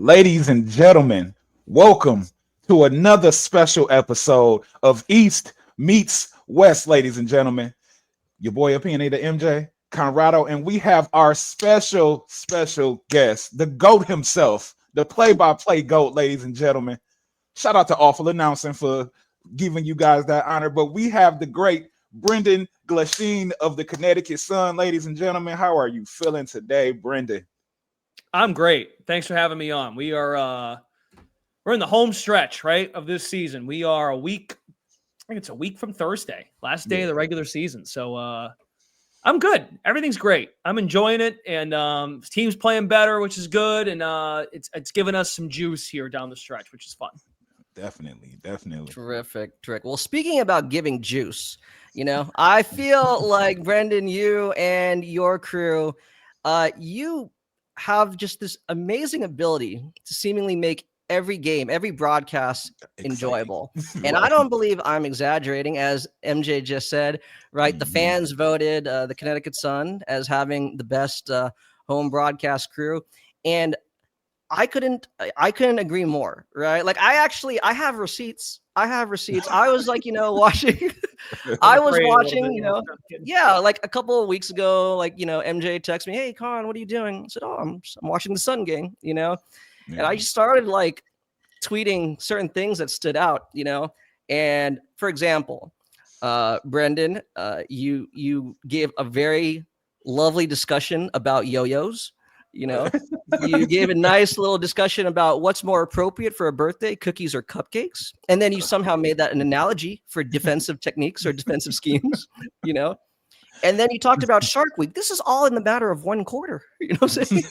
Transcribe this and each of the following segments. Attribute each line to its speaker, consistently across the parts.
Speaker 1: Ladies and gentlemen, welcome to another special episode of East Meets West, ladies and gentlemen. Your boy opinionator MJ Conrado, and we have our special guest, the GOAT himself, the play-by-play GOAT, ladies and gentlemen. Shout out to Awful Announcing for giving you guys that honor, but we have the great Brendan Glasheen of the Connecticut Sun, ladies and gentlemen. How are you feeling today, Brendan?
Speaker 2: I'm great. Thanks for having me on. We're in the home stretch, right, of this season. We are a week. I think it's a week from Thursday, last day of the regular season. So I'm good. Everything's great. I'm enjoying it, and team's playing better, which is good, and it's given us some juice here down the stretch, which is fun.
Speaker 1: Definitely.
Speaker 3: Terrific. Well, speaking about giving juice, I feel like Brendan, you and your crew, you have just this amazing ability to seemingly make every game, every broadcast enjoyable. And I don't believe I'm exaggerating, as MJ just said, right? The fans voted the Connecticut Sun as having the best home broadcast crew. And I couldn't agree more, right? Like I have receipts. I was like, watching. I was watching, like a couple of weeks ago, like, MJ texted me, "Hey, Con, what are you doing?" I said, "Oh, I'm watching the Sun game," and I just started like tweeting certain things that stood out, And for example, Brendan, you gave a very lovely discussion about yo-yos. You gave a nice little discussion about what's more appropriate for a birthday, cookies or cupcakes. And then you somehow made that an analogy for defensive techniques or defensive schemes, And then you talked about Shark Week. This is all in the matter of one quarter. You know what I'm saying?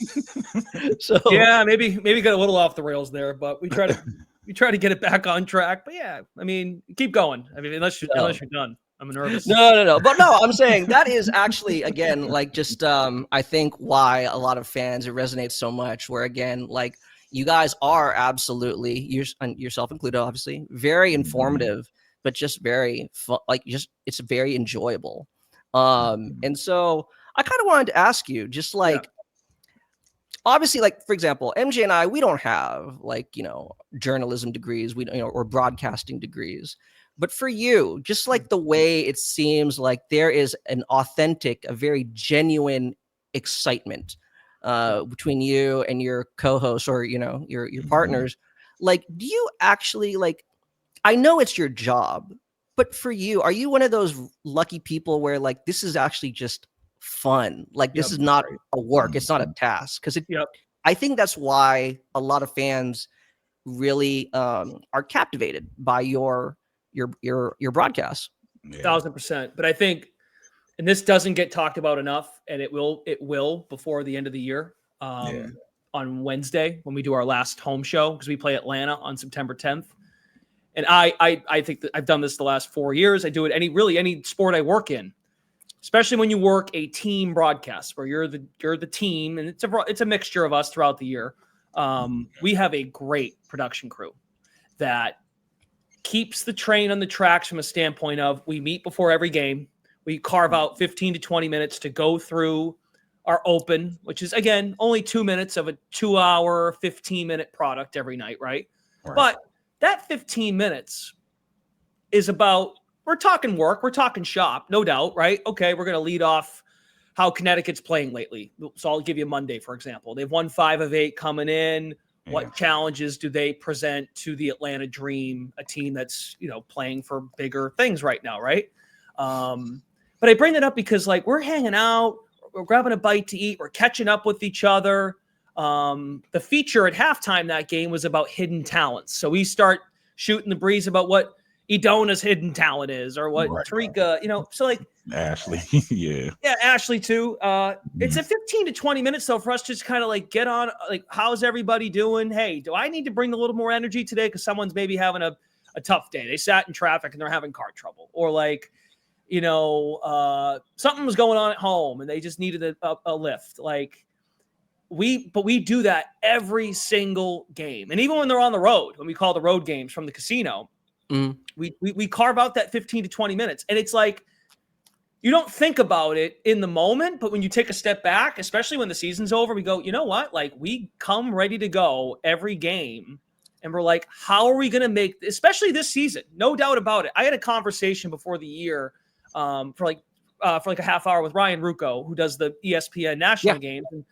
Speaker 3: So
Speaker 2: yeah, maybe got a little off the rails there, but we try to get it back on track. But yeah, I mean, keep going. I mean, unless you're done. I'm nervous.
Speaker 3: No. But no, I'm saying that is actually, again, like just I think why a lot of fans, it resonates so much, where again, like you guys are absolutely, yourself included, obviously, very informative, but just very fun, like just it's very enjoyable. And so I kind of wanted to ask you, just like, obviously, like, for example, MJ and I, we don't have like, journalism degrees, or broadcasting degrees. But for you, just like the way it seems like there is an authentic, a very genuine excitement between you and your co-hosts or, your partners. Like, do you actually like, I know it's your job, but for you, are you one of those lucky people where like, this is actually just fun? Like this is not a work. It's not a task. Because I think that's why a lot of fans really are captivated by your broadcast.
Speaker 2: 1,000%. But I think, and this doesn't get talked about enough, and it will before the end of the year, on Wednesday when we do our last home show, because we play Atlanta on September 10th. And I think that I've done this the last 4 years. I do it any sport I work in, especially when you work a team broadcast where you're the team, and it's a mixture of us throughout the year. We have a great production crew that keeps the train on the tracks from a standpoint of, we meet before every game. We carve out 15 to 20 minutes to go through our open, which is, again, only 2 minutes of a 2-hour, 15-minute product every night, right? But that 15 minutes is about, we're talking work, we're talking shop, no doubt, right? Okay, we're going to lead off how Connecticut's playing lately. So I'll give you Monday, for example. They've won 5 of 8 coming in. What challenges do they present to the Atlanta Dream, a team that's, playing for bigger things right now, right? But I bring it up because, like, we're hanging out, we're grabbing a bite to eat, we're catching up with each other. The feature at halftime that game was about hidden talents. So we start shooting the breeze about what Idona's hidden talent is, or what Tarika, so like
Speaker 1: Ashley, yeah,
Speaker 2: Ashley too. It's a 15 to 20 minutes though for us to just kind of like get on, like, how's everybody doing? Hey, do I need to bring a little more energy today because someone's maybe having a tough day? They sat in traffic and they're having car trouble, or like, something was going on at home and they just needed a lift. Like we do that every single game, and even when they're on the road, when we call the road games from the casino. We carve out that 15 to 20 minutes, and it's like you don't think about it in the moment, but when you take a step back, especially when the season's over, we go, you know what? Like, we come ready to go every game, and we're like, how are we going to make, especially this season? No doubt about it. I had a conversation before the year for like a half hour with Ryan Rucco, who does the ESPN national games. And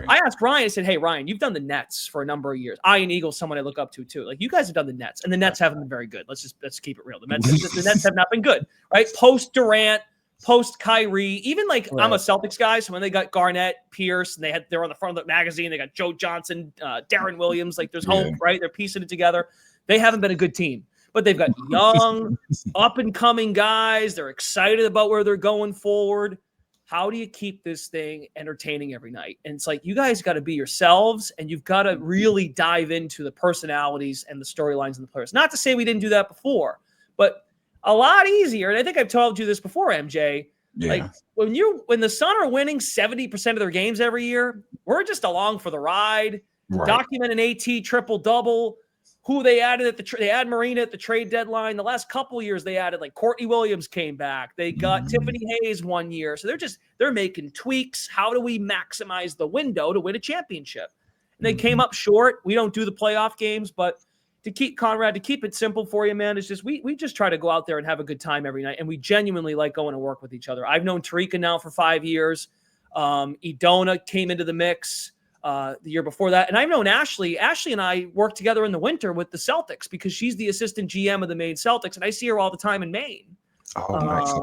Speaker 2: I asked Ryan, I said, hey, Ryan, you've done the Nets for a number of years. Ian Eagle's someone I look up to too. Like, you guys have done the Nets, and the Nets haven't been very good. Let's keep it real. The Nets have not been good, right? Post Durant, post Kyrie, even like I'm a Celtics guy. So when they got Garnett, Pierce, and they're on the front of the magazine, they got Joe Johnson, Darren Williams, like there's hope, right? They're piecing it together. They haven't been a good team, but they've got young, up and coming guys. They're excited about where they're going forward. How do you keep this thing entertaining every night? And it's like, you guys got to be yourselves, and you've got to really dive into the personalities and the storylines and the players. Not to say we didn't do that before, but a lot easier. And I think I've told you this before, MJ. Like, when the Sun are winning 70% of their games every year, we're just along for the ride. Document an AT triple-double. Who they added they add Marina at the trade deadline. The last couple of years they added, like, Courtney Williams came back. They got Tiffany Hayes one year. So they're making tweaks. How do we maximize the window to win a championship? And they came up short. We don't do the playoff games, but to keep it simple for you, man, it's just we just try to go out there and have a good time every night, and we genuinely like going to work with each other. I've known Tarika now for 5 years. Idona came into the mix the year before that, and I've known Ashley. Ashley and I work together in the winter with the Celtics because she's the assistant GM of the Maine Celtics, and I see her all the time in Maine.
Speaker 1: Oh, nice.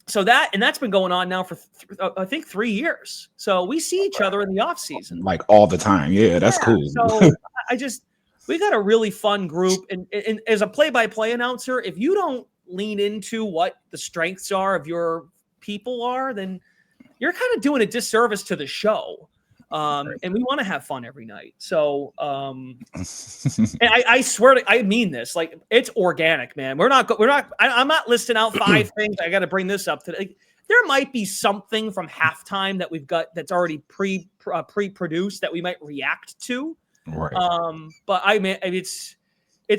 Speaker 2: So that's been going on now for I think 3 years. So we see each other in the off season,
Speaker 1: like all the time. Yeah, that's cool.
Speaker 2: So we got a really fun group. And as a play-by-play announcer, if you don't lean into what the strengths are of your people are, then you're kind of doing a disservice to the show. And we want to have fun every night. So, and I swear I mean this, like, it's organic, man. I'm not listing out 5 things. I got to bring this up today. Like, there might be something from halftime that we've got that's already pre-produced that we might react to.
Speaker 1: Right.
Speaker 2: But I mean, it's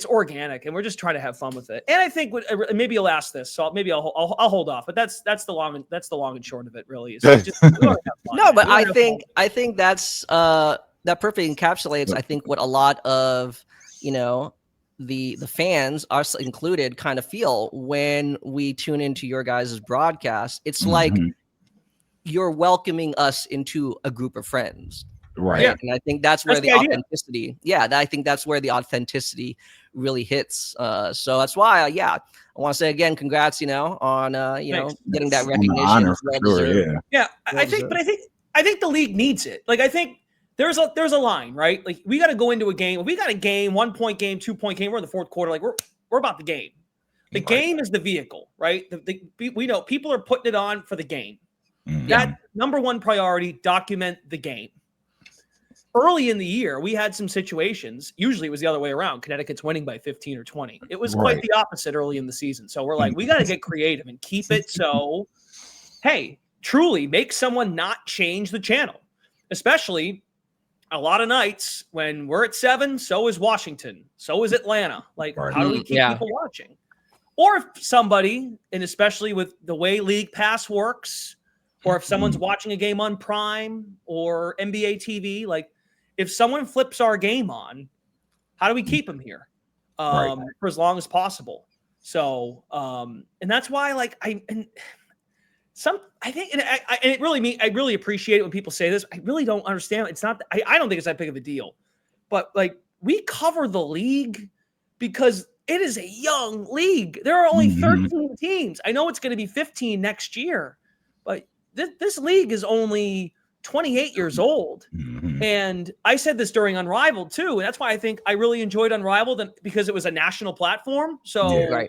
Speaker 2: organic, and we're just trying to have fun with it. And I think maybe you'll ask this, so maybe I'll hold off. But that's the long and short of it, really. Is just,
Speaker 3: no, but I think that's that perfectly encapsulates. I think what a lot of the fans, us included, kind of feel when we tune into your guys' broadcast. It's like you're welcoming us into a group of friends.
Speaker 1: Right.
Speaker 3: Yeah. And I think that's where the authenticity. Yeah. I think that's where the authenticity really hits. So that's why, I want to say again, congrats, on, getting that recognition.
Speaker 1: Honor, for sure,
Speaker 2: yeah. I think the league needs it. Like, I think there's a line, right? Like, we got to go into a game. If we got a game, 1 point game, 2 point game, we're in the fourth quarter. Like, we're about the game. The game is the vehicle, right? We know people are putting it on for the game. That number one priority, document the game. Early in the year, we had some situations. Usually it was the other way around. Connecticut's winning by 15 or 20. It was quite the opposite early in the season. So we're like, we got to get creative and keep it so, hey, truly make someone not change the channel. Especially a lot of nights when we're at 7, so is Washington. So is Atlanta. Like, how do we keep people watching? Or if somebody, and especially with the way League Pass works, or if someone's watching a game on Prime or NBA TV, like, if someone flips our game on, how do we keep them here for as long as possible? So, and that's why, like, I really appreciate it when people say this. I really don't understand. It's not, I don't think it's that big of a deal, but, like, we cover the league because it is a young league. There are only 13 teams. I know it's going to be 15 next year, but this league is only 28 years old. And I said this during Unrivaled too. And that's why I think I really enjoyed Unrivaled, because it was a national platform. So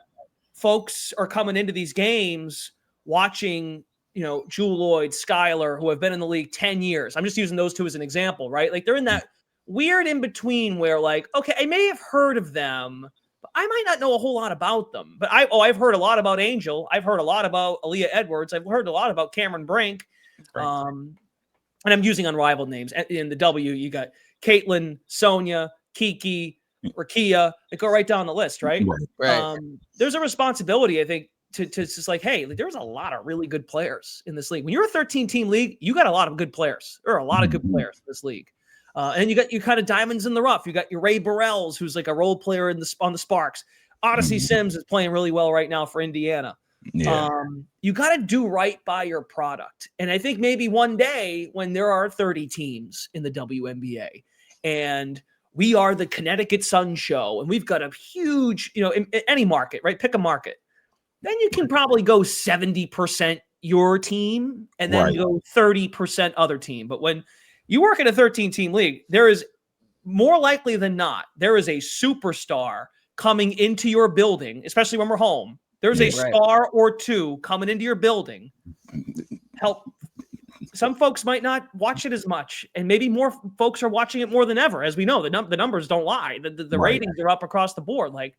Speaker 2: folks are coming into these games watching, Jewel Lloyd, Skylar, who have been in the league 10 years. I'm just using those two as an example, right? Like, they're in that weird in between where, like, okay, I may have heard of them, but I might not know a whole lot about them. But I've heard a lot about Angel. I've heard a lot about Aaliyah Edwards. I've heard a lot about Cameron Brink. And I'm using Unrivaled names. In the W, you got Caitlin, Sonia, Kiki, Rakia. They go right down the list, right?
Speaker 3: Right.
Speaker 2: There's a responsibility, I think, to just like, hey, there's a lot of really good players in this league. When you're a 13-team league, you got a lot of good players. There are a lot of good players in this league. And you got your kind of diamonds in the rough. You got your Ray Burrells, who's like a role player on the Sparks. Odyssey Sims is playing really well right now for Indiana.
Speaker 1: Yeah.
Speaker 2: You got to do right by your product. And I think maybe one day when there are 30 teams in the WNBA and we are the Connecticut Sun Show and we've got a huge, in any market, right? Pick a market. Then you can probably go 70% your team and then go 30% other team. But when you work in a 13-team league, there is more likely than not, there is a superstar coming into your building, especially when we're home. There's a star or two coming into your building. Some folks might not watch it as much, and maybe more folks are watching it more than ever. As we know, the numbers don't lie. The ratings are up across the board. Like,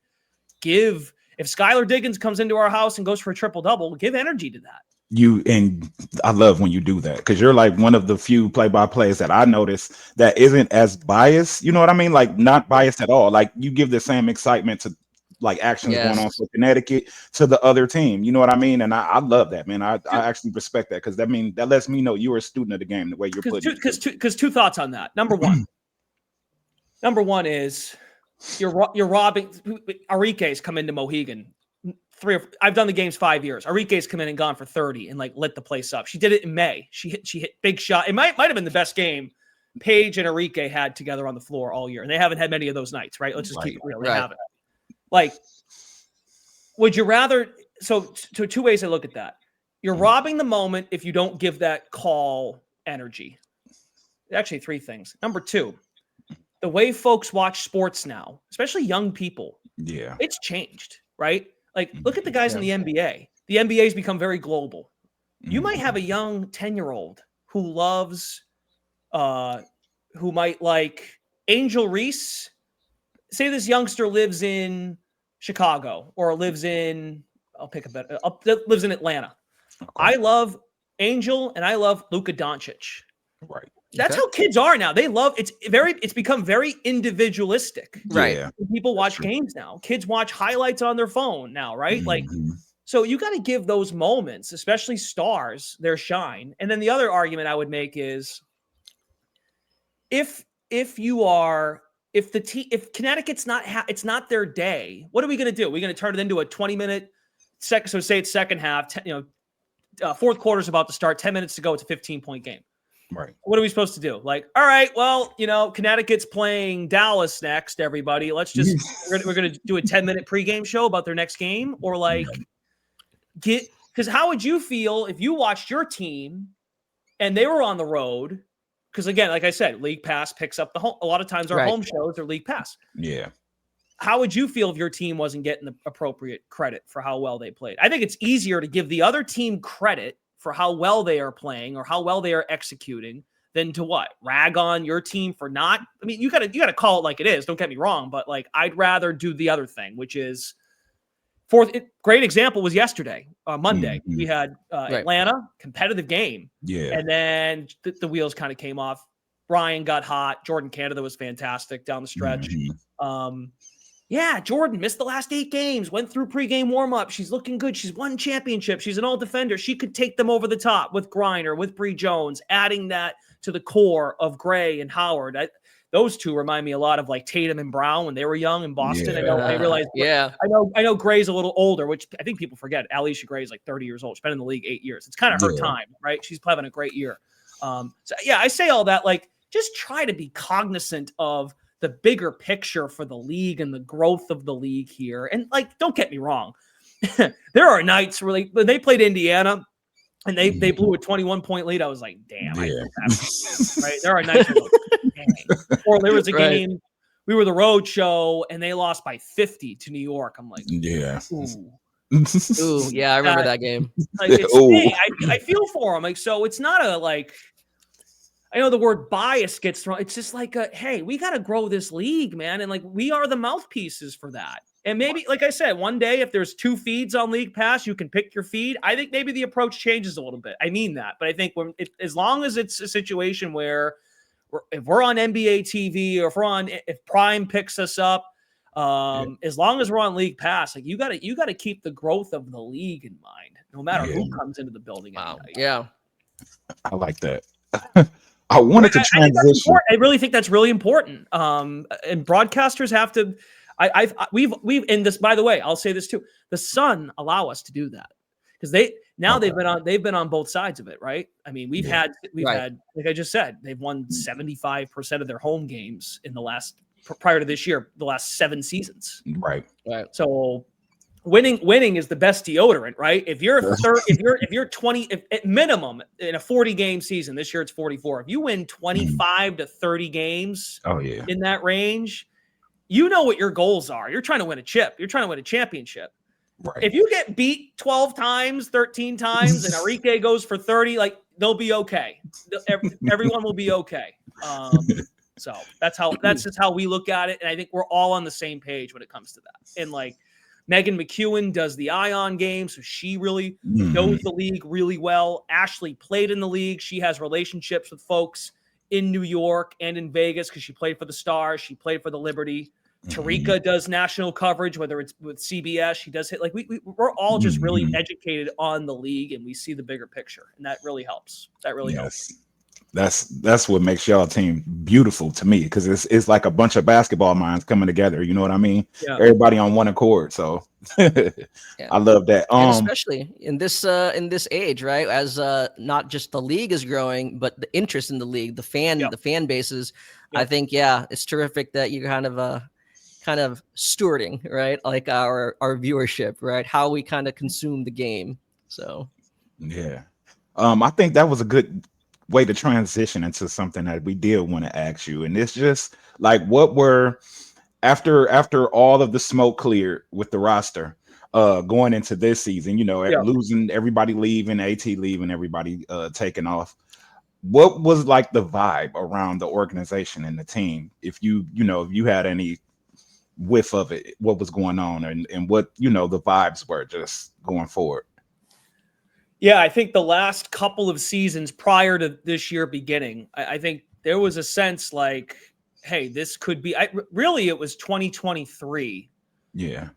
Speaker 2: if Skylar Diggins comes into our house and goes for a triple-double, give energy to that.
Speaker 1: And I love when you do that because you're like one of the few play-by-plays that I notice that isn't as biased. You know what I mean? Like not biased at all. Like you give the same excitement to like actions going on for Connecticut to the other team. You know what I mean? And I love that, man. I actually respect that because that lets me know you're a student of the game the way you're putting it.
Speaker 2: Because two thoughts on that. Number one is you're robbing. Arike's come into Mohegan. I've done the games 5 years. Arike's come in and gone for 30 and like lit the place up. She did it in May. She hit big shot. It might have been the best game Paige and Arike had together on the floor all year. And they haven't had many of those nights, right? Let's just keep it real. They haven't. Like, would you rather? So two ways I look at that. You're robbing the moment if you don't give that call energy. Actually, three things. Number two, the way folks watch sports now, especially young people, it's changed, right? Like, look at the guys in the NBA. The NBA has become very global. You might have a young 10-year-old who loves, who might like Angel Reese. Say this youngster lives in Chicago or lives in, lives in Atlanta. Okay. I love Angel and I love Luka Doncic.
Speaker 1: Right.
Speaker 2: That's how kids are now. They love it's become very individualistic.
Speaker 3: Right.
Speaker 1: Yeah.
Speaker 2: People watch games now. Kids watch highlights on their phone now, right? Like, so you got to give those moments, especially stars, their shine. And then the other argument I would make is if Connecticut's it's not their day, what are we going to do? We're going to turn it into a 20-minute second. So say it's second half, fourth quarter's about to start, 10 minutes to go. It's a 15-point game.
Speaker 1: Right.
Speaker 2: What are we supposed to do? Like, all right, well, Connecticut's playing Dallas next, everybody. Let's just, we're going to do a 10-minute pregame show about their next game, or like because how would you feel if you watched your team and they were on the road? Because again, like I said, League Pass picks up a lot of times our home shows are League Pass.
Speaker 1: Yeah.
Speaker 2: How would you feel if your team wasn't getting the appropriate credit for how well they played? I think it's easier to give the other team credit for how well they are playing or how well they are executing than to rag on your team for not. I mean, you gotta call it like it is. Don't get me wrong, but like I'd rather do the other thing, which is great example was yesterday, Monday. Mm-hmm. We had Atlanta, competitive game.
Speaker 1: Yeah.
Speaker 2: And then the wheels kind of came off. Brian got hot. Jordan Canada was fantastic down the stretch. Mm-hmm. Jordan missed the last 8 games, went through pregame warm-up. She's looking good. She's won championships. She's an all-defender. She could take them over the top with Griner, with Bree Jones, adding that to the core of Gray and Howard. Those two remind me a lot of like Tatum and Brown when they were young in Boston.
Speaker 1: Yeah.
Speaker 2: I realized. I know Gray's a little older, which I think people forget. Alicia Gray is like 30 years old. She's been in the league 8 years. It's kind of her time, right? She's having a great year. I say all that, like, just try to be cognizant of the bigger picture for the league and the growth of the league here. And like, don't get me wrong. There are nights where when they played Indiana and they blew a 21-point lead. I was like, damn, right? There are nights where or there was a game, we were the road show and they lost by 50 to New York. I'm like,
Speaker 3: ooh, yeah, I remember that game.
Speaker 2: Like, I feel for them. Like, so it's not I know the word bias gets thrown. It's just like, hey, we got to grow this league, man. And like, we are the mouthpieces for that. And maybe, like I said, one day, if there's 2 feeds on League Pass, you can pick your feed. I think maybe the approach changes a little bit. I mean that. But I think as long as it's a situation where if we're on NBA TV or if Prime picks us up, As long as we're on league pass, like you got to keep the growth of the league in mind, no matter who comes into the building.
Speaker 3: Wow. Yeah.
Speaker 1: I like that. I wanted to transition.
Speaker 2: I really think that's really important. And broadcasters have to. We've in this. By the way, I'll say this too. The Sun allow us to do that because they've been on both sides of it, right? I mean, we've had like I just said, they've won 75% of their home games in the last prior to this year, the last 7 seasons.
Speaker 1: Right.
Speaker 2: So winning is the best deodorant, right? If you're 20 at minimum in a 40 game season, this year it's 44. If you win 25 to 30 games in that range, you know what your goals are. You're trying to win a chip. You're trying to win a championship. Right. If you get beat 12 times, 13 times, and Enrique goes for 30, like they'll be okay. Everyone will be okay. So that's just how we look at it. And I think we're all on the same page when it comes to that. And like Megan McEwen does the Ion game. So she really knows the league really well. Ashley played in the league. She has relationships with folks in New York and in Vegas because she played for the Stars. She played for the Liberty. Tarika does national coverage, whether it's with CBS. She does hit like we're all just really educated on the league and we see the bigger picture. And that really helps. That really helps.
Speaker 1: That's what makes y'all team beautiful to me because it's like a bunch of basketball minds coming together. You know what I mean? Yeah. Everybody on one accord. So I love that.
Speaker 3: And especially in this age, right? As not just the league is growing, but the interest in the league, the fan bases. I think it's terrific that you kind of stewarding, right? Like our viewership, right? How we kind of consume the game. So
Speaker 1: I think that was a good way to transition into something that we did want to ask you, and it's just like what were after all of the smoke cleared with the roster going into this season, losing everybody, leaving AT leaving, everybody taking off. What was like the vibe around the organization and the team? If you had any whiff of it, what was going on and what the vibes were just going forward.
Speaker 2: Yeah, I think the last couple of seasons prior to this year beginning, I think there was a sense like, hey, this could be really it was 2023. Yeah.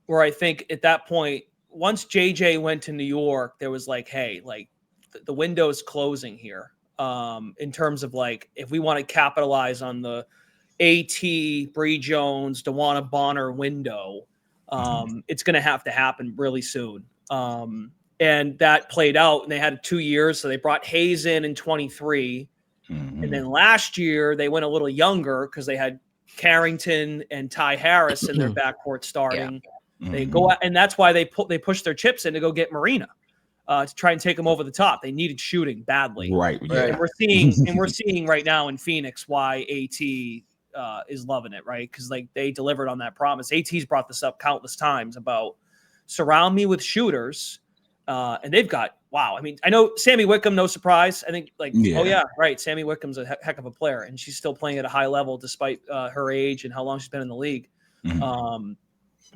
Speaker 2: Where I think at that point, once JJ went to New York, there was like, hey, like the window's closing here. In terms of like, if we want to capitalize on the AT, Bree Jones, DeWanna Bonner window, it's going to have to happen really soon. And that played out, and they had 2 years. So they brought Hayes in 23. And then last year they went a little younger because they had Carrington and Ty Harris in their backcourt starting. They go out, and that's why they pushed their chips in to go get Marina to try and take them over the top. They needed shooting badly.
Speaker 1: Right. Yeah.
Speaker 2: And we're seeing right now in Phoenix why AT is loving it, right? Because like they delivered on that promise. AT's brought this up countless times about surround me with shooters. And they've got, I mean, I know Sammy Wickham, no surprise. I think Sammy Wickham's a heck of a player, and she's still playing at a high level despite her age and how long she's been in the league.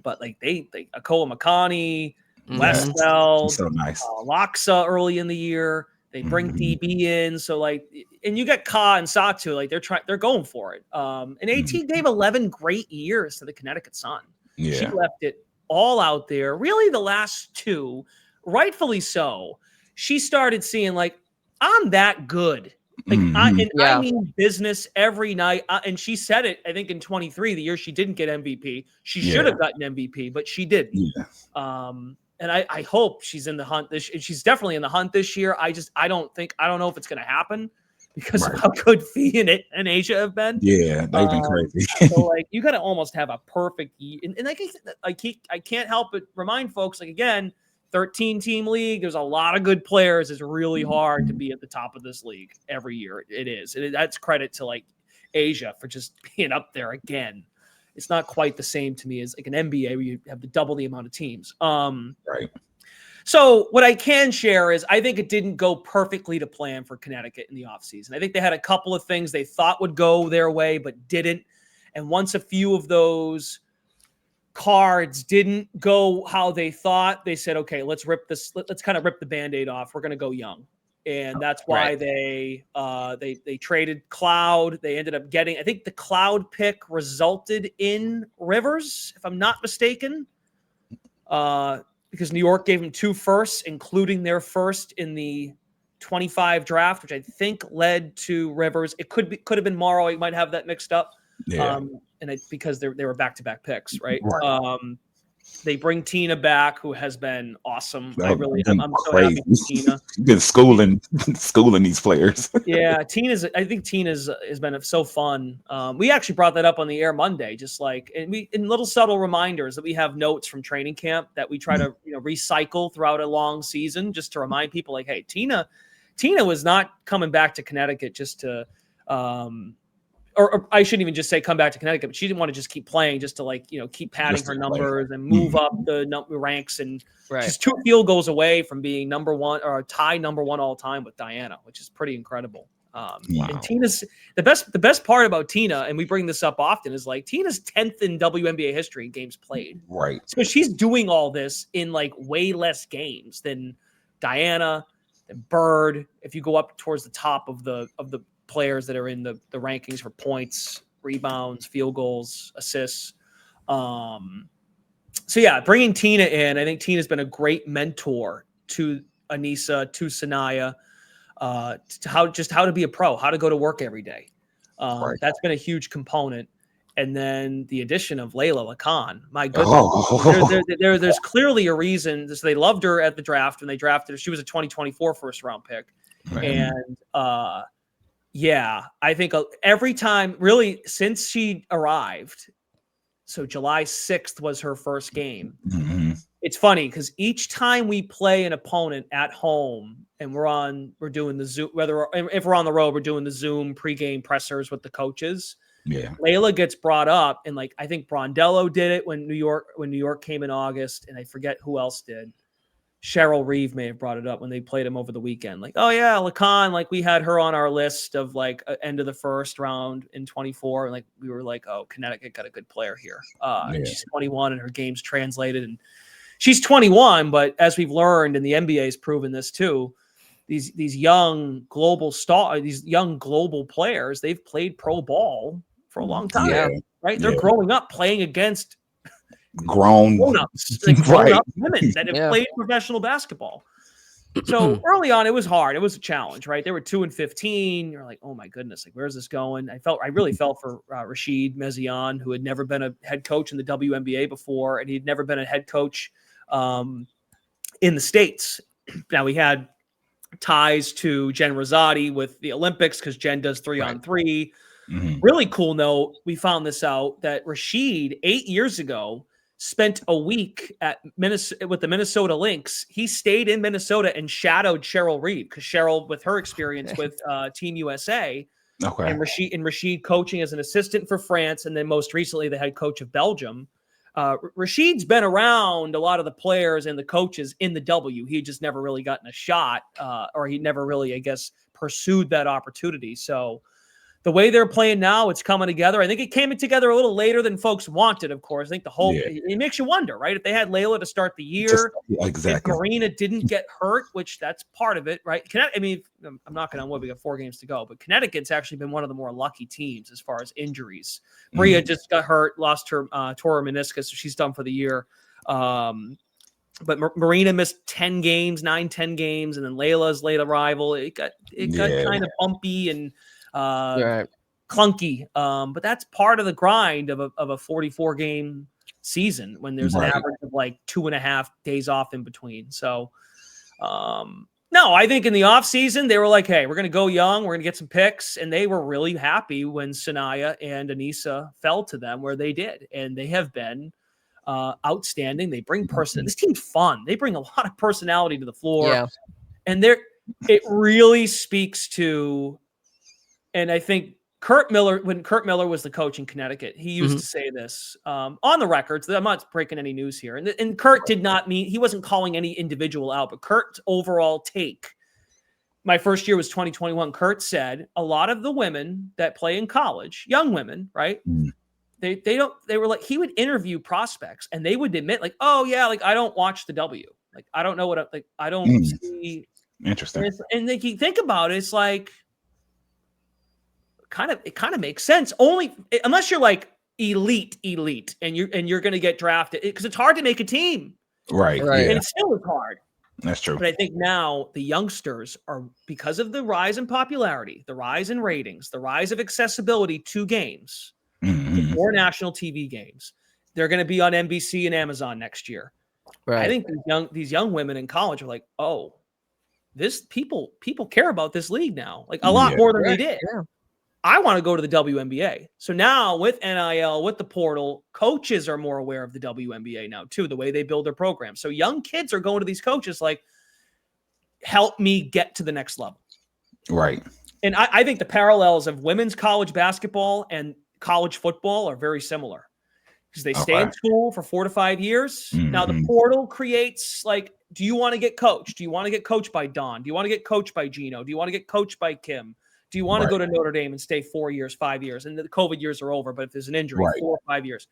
Speaker 2: But like they Akola Makani, Westfeld,
Speaker 1: so nice.
Speaker 2: Laksa early in the year. They bring DB in, so like, and you got Ka and Satu, like they're going for it. And AT gave 11 great years to the Connecticut Sun. Yeah. She left it all out there. Really, the last 2. Rightfully so. She started seeing like, I'm that good. Like I mean business every night. And she said it, I think in 23, the year she didn't get MVP. She should have gotten MVP, but she didn't. Yeah. And I hope she's in the hunt she's definitely in the hunt this year. I don't know if it's going to happen because of how good Fee and Asia have been.
Speaker 1: Yeah, they've been crazy.
Speaker 2: So like you got to almost have a perfect year. And I can't help but remind folks, like, again, 13-team league. There's a lot of good players. It's really hard to be at the top of this league every year. It is. That's credit to like Asia for just being up there again. It's not quite the same to me as like an NBA where you have double the amount of teams.
Speaker 1: Right.
Speaker 2: So what I can share is I think it didn't go perfectly to plan for Connecticut in the offseason. I think they had a couple of things they thought would go their way, but didn't. And once a few of those cards didn't go how they thought, they said, okay, let's kind of rip the Band-Aid off. We're going to go young. and that's why they traded Cloud. They ended up getting, I think the Cloud pick resulted in Rivers, if I'm not mistaken, because New York gave him 2 firsts, including their first in the 25 draft, which I think led to Rivers. It could have been Morrow. You might have that mixed up.
Speaker 1: Yeah.
Speaker 2: Because they were back-to-back picks, right? They bring Tina back, who has been awesome. I'm so happy for Tina.
Speaker 1: Been schooling these players.
Speaker 2: Yeah, I think Tina's has been so fun. We actually brought that up on the air Monday, just like, and in little subtle reminders that we have notes from training camp that we try to recycle throughout a long season, just to remind people like, hey, Tina was not coming back to Connecticut just to or I shouldn't even just say come back to Connecticut, but she didn't want to just keep playing just to keep padding her numbers and move up the ranks. And she's 2 field goals away from being number 1 or tie number 1 all time with Diana, which is pretty incredible. And Tina's the best part about Tina, and we bring this up often, is like Tina's 10th in WNBA history in games played.
Speaker 1: Right.
Speaker 2: So she's doing all this in like way less games than Diana, than Bird. If you go up towards the top of the players that are in the rankings for points, rebounds, field goals, assists. So yeah, bringing Tina in, I think Tina's been a great mentor to Anissa, to Sanaya, to how to be a pro, how to go to work every day. That's been a huge component. And then the addition of Layla Lacan, my goodness, there's clearly a reason. So they loved her at the draft when they drafted her. She was a 2024 first round pick. And yeah, I think every time, really, since she arrived, so July 6th was her first game. It's funny because each time we play an opponent at home and we're doing the Zoom, if we're on the road, we're doing the Zoom pregame pressers with the coaches. Yeah, Layla gets brought up, and I think Brondello did it when New York came in August, and I forget who else did. Cheryl Reeve may have brought it up when they played him over the weekend. Like, oh yeah, Lacan, we had her on our list of end of the first round in 24. And we were like, oh, Connecticut got a good player here. And she's 21 and her game's translated. And she's 21, but as we've learned, and the NBA has proven this too, these young global players, they've played pro ball for a long time, right? They're growing up playing against grown-ups, grown-up women that have played professional basketball. So early on, it was hard. It was a challenge, right? They were 2-15. You're like, oh my goodness, where's this going? I really felt for Rachid Meziane, who had never been a head coach in the WNBA before, and he'd never been a head coach in the States. Now we had ties to Jen Rosati with the Olympics because Jen does 3-on-3. Really cool note. We found this out that Rachid 8 years ago spent a week at with the Minnesota Lynx. He stayed in Minnesota and shadowed Cheryl Reeve because Cheryl, with her experience with Team USA, and Rachid coaching as an assistant for France, and then most recently the head coach of Belgium. Rashid's been around a lot of the players and the coaches in the W. He just never really gotten a shot, or he never really, I guess, pursued that opportunity. So the way they're playing now, it's coming together. I think it came together a little later than folks wanted, of course. I think it makes you wonder, right? If they had Layla to start the year, if Marina didn't get hurt, which that's part of it, right? I'm knocking on wood, we got 4 games to go, but Connecticut's actually been one of the more lucky teams as far as injuries. Bria just got hurt, lost her tore her meniscus, so she's done for the year. But Marina missed 10 games, 10 games, and then Layla's late arrival. It got kind of bumpy and clunky, but that's part of the grind of a 44 game season when there's an average of 2.5 days off in between. So no, I think in the off season they were like, hey, we're going to go young, we're going to get some picks, and they were really happy when Sanaya and Anissa fell to them where they did, and they have been outstanding. They bring this team's fun. They bring a lot of personality to the floor, and it really speaks to. And I think when Kurt Miller was the coach in Connecticut, he used to say this on the records. I'm not breaking any news here. And Kurt he wasn't calling any individual out, but Kurt's overall take. My first year was 2021. Kurt said a lot of the women that play in college, young women, right? They were like, he would interview prospects and they would admit I don't watch the W. I don't know what I don't see
Speaker 1: Interesting.
Speaker 2: And then you think about it, it's like it kind of makes sense. Only unless you're like elite, and you're going to get drafted, because it's hard to make a team,
Speaker 1: Right.
Speaker 3: Right.
Speaker 1: Yeah,
Speaker 2: and it still is hard.
Speaker 1: that's true.
Speaker 2: But I think now the youngsters are, because of the rise in popularity, the rise in ratings, the rise of accessibility to games, to more national TV games. They're going to be on NBC and Amazon next year.
Speaker 3: Right.
Speaker 2: I think these young women in college are like, oh, this people care about this league now, like a lot more than they did.
Speaker 3: Yeah.
Speaker 2: I want to go to the WNBA. So now with NIL, with the portal, coaches are more aware of the WNBA now too, the way they build their program. So young kids are going to these coaches like, help me get to the next level.
Speaker 1: Right.
Speaker 2: And I think the parallels of women's college basketball and college football are very similar, because they stay in school for 4 to 5 years. Now the portal creates, like, do you want to get coached? Do you want to get coached by Don? Do you want to get coached by Gino? Do you want to get coached by Kim? Do you want to go to Notre Dame and stay 4 years, 5 years? And the COVID years are over, but if there's an injury, 4 or 5 years.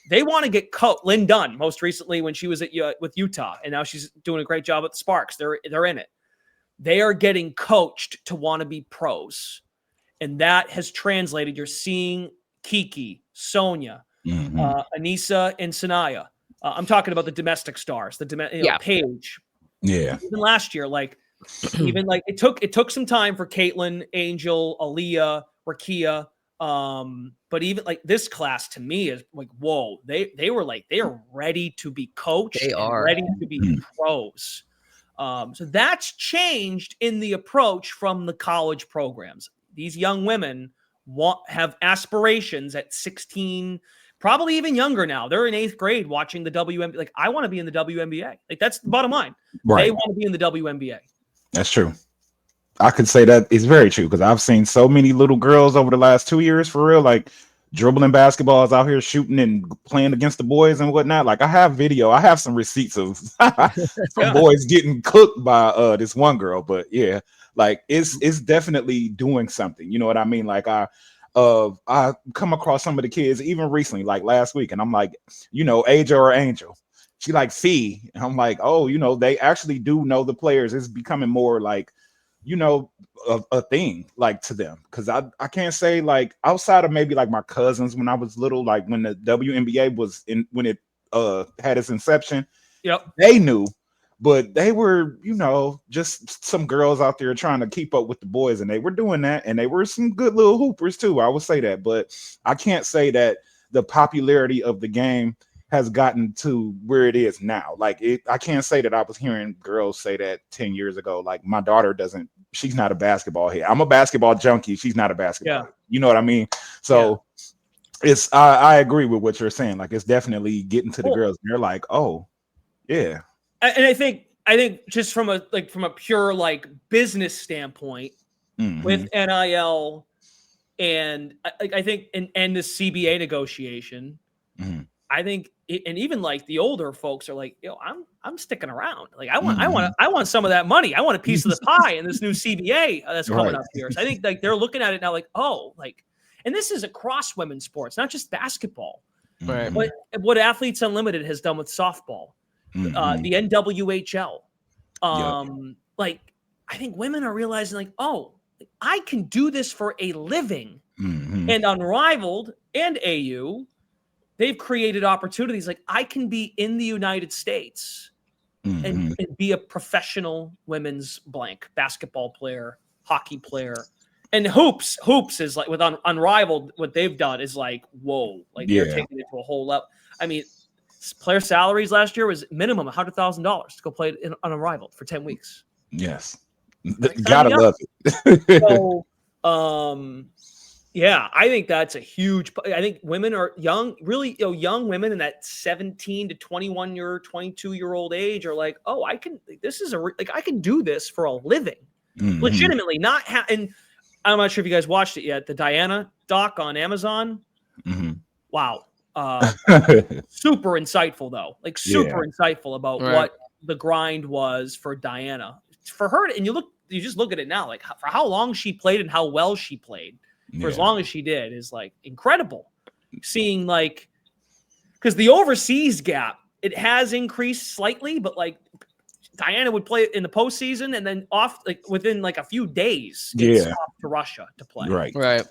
Speaker 2: They want to get coached. Lynn Dunn, most recently when she was with Utah, and now she's doing a great job at the Sparks. They're in it. They are getting coached to want to be pros. And that has translated. You're seeing Kiki, Sonia, Anissa, and Sanaya. I'm talking about the domestic stars, Paige.
Speaker 1: Yeah.
Speaker 2: Even last year, even it took some time for Caitlin, Angel, Aaliyah, Rakia. But even like this class to me is like, whoa, they are ready to be coached.
Speaker 3: They are
Speaker 2: ready to be pros. So that's changed in the approach from the college programs. These young women have aspirations at 16, probably even younger now. They're in 8th grade watching the WNBA. Like, I want to be in the WNBA. Like, that's the bottom line.
Speaker 1: Right.
Speaker 2: They want to be in the WNBA.
Speaker 1: That's true. I could say that is very true, because I've seen so many little girls over the last 2 years, for real, like dribbling basketballs out here, shooting and playing against the boys and whatnot. Like, I have some receipts of some boys getting cooked by this one girl. But yeah, like it's definitely doing something. You know what I mean? Like, I come across some of the kids even recently, like last week, and I'm like, Aja or Angel. She like Fee. And I'm like, oh, they actually do know the players. It's becoming more like, a thing like to them. Because I can't say, like, outside of maybe like my cousins when I was little, like when the WNBA was when it had its inception.
Speaker 2: Yep.
Speaker 1: They knew, but they were, just some girls out there trying to keep up with the boys, and they were doing that, and they were some good little hoopers too. I would say that, but I can't say that the popularity of the game has gotten to where it is now. Like, I can't say that I was hearing girls say that 10 years ago. Like, my daughter she's not a basketball head. I'm a basketball junkie. She's not a basketball head. You know what I mean? So I agree with what you're saying. Like, it's definitely getting to the girls. They're like, oh, yeah.
Speaker 2: And I think just from a pure like business standpoint, with NIL and I think and the CBA negotiation, I think and even like the older folks are like, I'm sticking around. Like, I want some of that money. I want a piece of the pie in this new CBA that's coming up here. So I think like they're looking at it now like, oh, like, and this is across women's sports, not just basketball.
Speaker 3: Right.
Speaker 2: But what Athletes Unlimited has done with softball, the NWHL, like, I think women are realizing like, oh, I can do this for a living. And Unrivaled and AU, they've created opportunities. Like, I can be in the United States and be a professional women's basketball player, hockey player. And hoops is like, with Unrivaled, what they've done is like, whoa, like they're taking it to a whole level. I mean, player salaries last year was minimum $100,000 to go play in Unrivaled for 10 weeks.
Speaker 1: Yes. Gotta love it.
Speaker 2: So, I think that's a huge. I think women are young, really, young women in that 17 to 22-year-old age are like, oh, I can. This is I can do this for a living, legitimately. And I'm not sure if you guys watched it yet. The Diana doc on Amazon. Wow, super insightful though. Like, super insightful about what the grind was for Diana. For her, and you just look at it now, like for how long she played and how well she played for as long as she did is like incredible. Seeing like, because the overseas gap, it has increased slightly, but like Diana would play in the postseason and then off like within like a few days gets off to Russia to play.
Speaker 3: Right.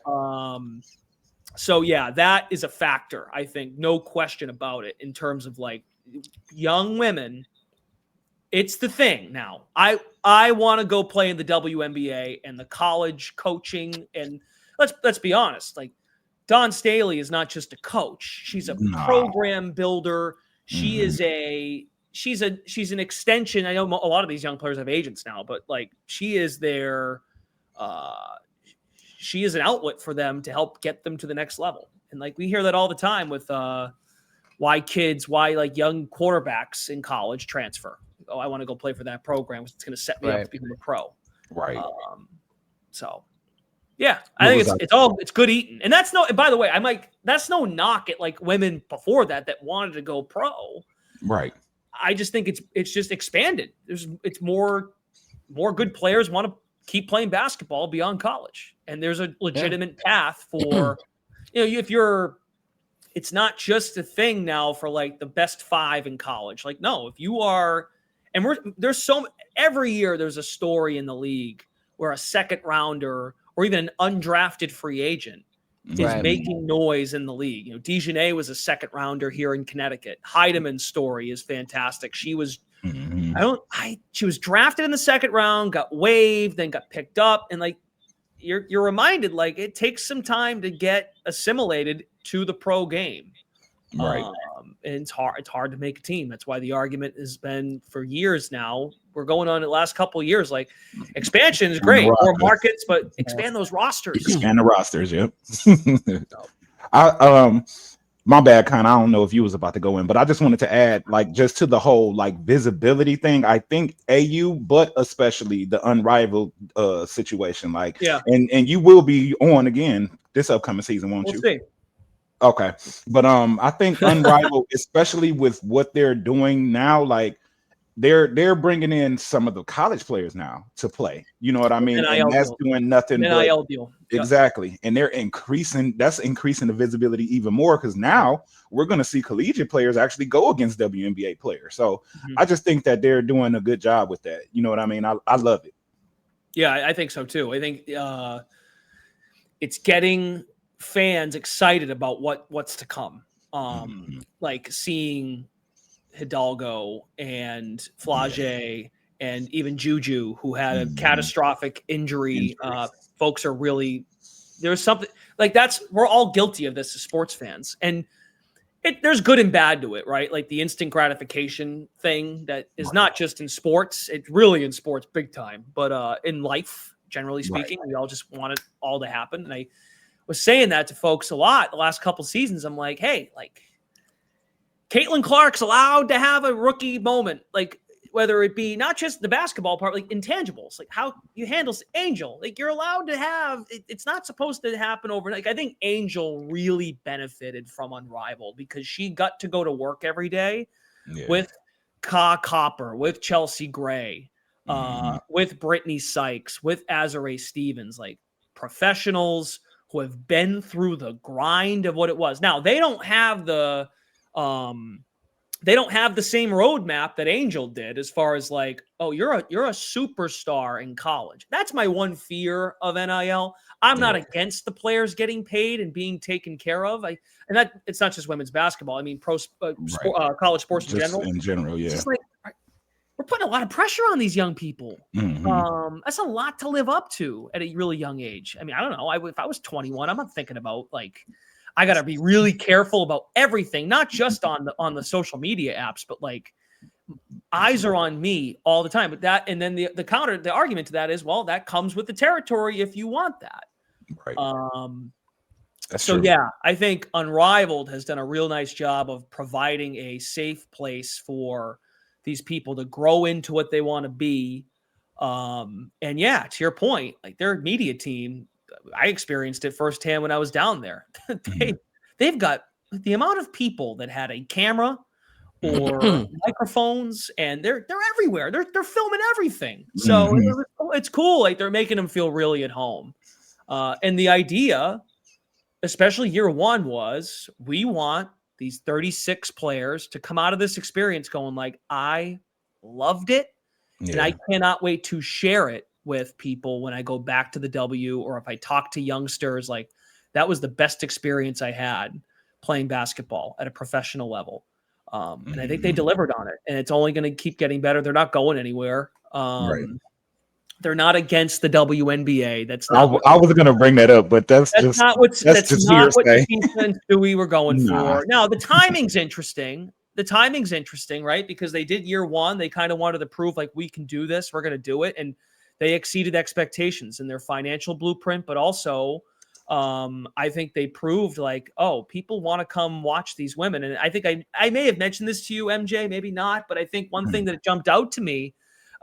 Speaker 2: So yeah, that is a factor, I think, no question about it, in terms of like young women. It's the thing now. I want to go play in the WNBA and the college coaching, and let's be honest, like Dawn Staley is not just a coach. She's a program builder. She is she's an extension. I know a lot of these young players have agents now, but like she is their she is an outlet for them to help get them to the next level. And like we hear that all the time with why like young quarterbacks in college transfer. Oh, I want to go play for that program because it's going to set me up to become a pro.
Speaker 1: Right.
Speaker 2: So yeah, I think it's good eating. And that's by the way, that's no knock at like women before that wanted to go pro.
Speaker 1: Right.
Speaker 2: I just think it's just expanded. It's more good players want to keep playing basketball beyond college. And there's a legitimate path for, it's not just a thing now for like the best 5 in college. Like, no, if you are, and every year there's a story in the league where a second rounder or even an undrafted free agent is making noise in the league. Dejanay was a second rounder here in Connecticut. Heideman's story is fantastic. She was, she was drafted in the second round, got waived, then got picked up. And like, you're reminded, like, it takes some time to get assimilated to the pro game.
Speaker 1: Right.
Speaker 2: And it's hard to make a team. That's why the argument has been for years now. We're going on the last couple of years, like expansion is great, more markets, but expand those rosters.
Speaker 1: Expand the rosters. Yep. My bad, I don't know if you was about to go in, but I just wanted to add, like, just to the whole like visibility thing. I think AU, but especially the Unrivaled situation, like, and you will be on again this upcoming season, won't you?
Speaker 2: See.
Speaker 1: Okay, but I think Unrivaled, especially with what they're doing now, like they're bringing in some of the college players now to play. You know what I mean? And that's doing nothing
Speaker 2: NIL deal.
Speaker 1: Exactly. And they're increasing the visibility even more, because now we're going to see collegiate players actually go against WNBA players. So I just think that they're doing a good job with that. You know what I mean? I love it.
Speaker 2: Yeah, I think so too. I think it's getting fans excited about what's to come. Like seeing Hidalgo and Flage and even Juju, who had a catastrophic injury. Folks are really, there's something like we're all guilty of this as sports fans. And there's good and bad to it, right? Like the instant gratification thing that is not just in sports. It's really in sports big time, but in life, generally speaking, we all just want it all to happen. And I was saying that to folks a lot the last couple seasons. I'm like, hey, like Caitlin Clark's allowed to have a rookie moment, like whether it be not just the basketball part, like intangibles, like how you handle Angel, like you're allowed to have, it's not supposed to happen overnight. Like I think Angel really benefited from Unrivaled because she got to go to work every day with Ka Copper, with Chelsea Gray, with Brittany Sykes, with Azare Stevens, like professionals who have been through the grind of what it was. Now they don't have the same roadmap that Angel did as far as like, oh, you're a superstar in college. That's my one fear of NIL. I'm not against the players getting paid and being taken care of. And that it's not just women's basketball. I mean, college sports in general.
Speaker 1: In general, yeah.
Speaker 2: It's just like we're putting a lot of pressure on these young people. That's a lot to live up to at a really young age. I mean, I don't know. If I was 21, I'm not thinking about like, I got to be really careful about everything, not just on the social media apps, but like eyes are on me all the time. But and then the argument to that is, well, that comes with the territory if you want that.
Speaker 1: Right.
Speaker 2: That's true. Yeah, I think Unrivaled has done a real nice job of providing a safe place for these people to grow into what they want to be. And yeah, to your point, like their media team, I experienced it firsthand when I was down there. They've got the amount of people that had a camera or microphones, and they're everywhere. They're filming everything. So it's cool. Like they're making them feel really at home. And the idea, especially year one, was we want these 36 players to come out of this experience going like, I loved it. And I cannot wait to share it with people when I go back to the W, or if I talk to youngsters. Like, that was the best experience I had playing basketball at a professional level. And I think they delivered on it, and it's only going to keep getting better. They're not going anywhere. They're not against the WNBA. That's not.
Speaker 1: I was going to bring that up, but that's
Speaker 2: not what
Speaker 1: hearsay.
Speaker 2: Batista and Stewie were going for. Now, the timing's interesting. Right? Because they did year one. They kind of wanted to prove, like, we can do this. We're going to do it. And they exceeded expectations in their financial blueprint, but also I think they proved, like, oh, people want to come watch these women. And I think I may have mentioned this to you, MJ, maybe not, but I think one thing that jumped out to me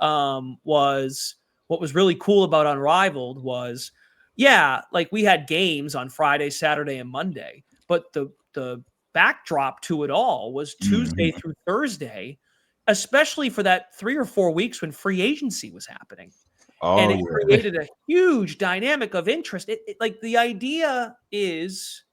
Speaker 2: was what was really cool about Unrivaled was, like, we had games on Friday, Saturday, and Monday, but the backdrop to it all was Tuesday through Thursday, especially for that 3 or 4 weeks when free agency was happening. And it created a huge dynamic of interest. Like, the idea is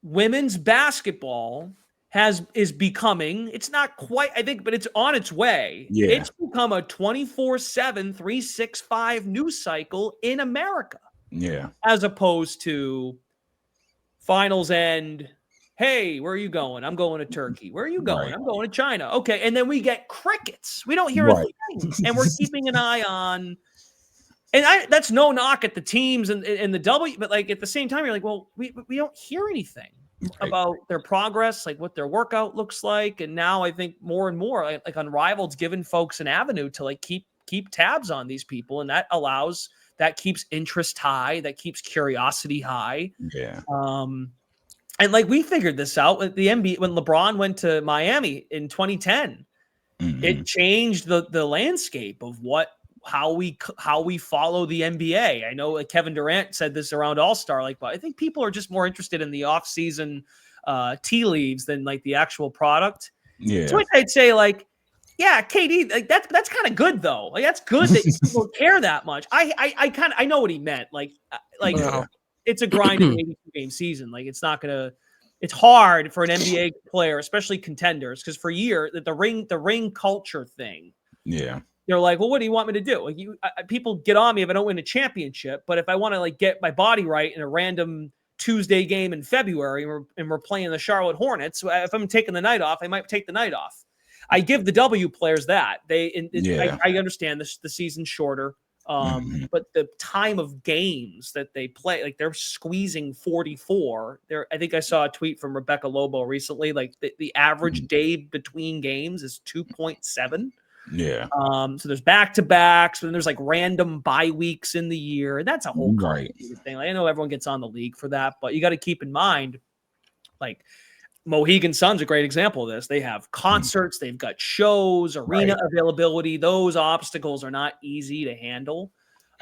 Speaker 2: women's basketball is becoming, it's not quite, I think, but it's on its way.
Speaker 1: Yeah.
Speaker 2: It's become a 24/7, 365 news cycle in America.
Speaker 1: Yeah.
Speaker 2: As opposed to finals end. Hey, where are you going? I'm going to Turkey. Where are you going? I'm going to China. Okay. And then we get crickets. We don't hear a thing. And we're keeping an eye on. And that's no knock at the teams and the W, but, like, at the same time, you're like, well, we don't hear anything about their progress, like what their workout looks like. And now I think more and more, like Unrivaled's given folks an avenue to, like, keep tabs on these people. And that keeps interest high. That keeps curiosity high.
Speaker 1: Yeah.
Speaker 2: And, like, we figured this out with the NBA when LeBron went to Miami in 2010. It changed the landscape of how we follow the NBA. I know, like, Kevin Durant said this around All-Star, like, but I think people are just more interested in the off-season tea leaves than, like, the actual product.
Speaker 1: Yeah.
Speaker 2: So I'd say, like, yeah, KD, like, that's kind of good though. Like, that's good that people care that much. I know what he meant. Like. It's a grinding 82-game season. Like, it's hard for an NBA player, especially contenders, because for years the ring culture thing.
Speaker 1: Yeah.
Speaker 2: They're like, well, what do you want me to do? Like, people get on me if I don't win a championship, but if I want to, like, get my body right in a random Tuesday game in February and we're playing the Charlotte Hornets, if I'm taking the night off, I might take the night off. I give the W players that. I understand the season's shorter. But the time of games that they play, like, they're squeezing 44. I think I saw a tweet from Rebecca Lobo recently. Like, the average day between games is 2.7.
Speaker 1: Yeah.
Speaker 2: So there's back-to-backs, and there's, like, random bye weeks in the year, and that's a whole complicated thing. Like, I know everyone gets on the league for that, but you got to keep in mind, like, Mohegan Sun's a great example of this. They have concerts, they've got shows, arena availability. Those obstacles are not easy to handle.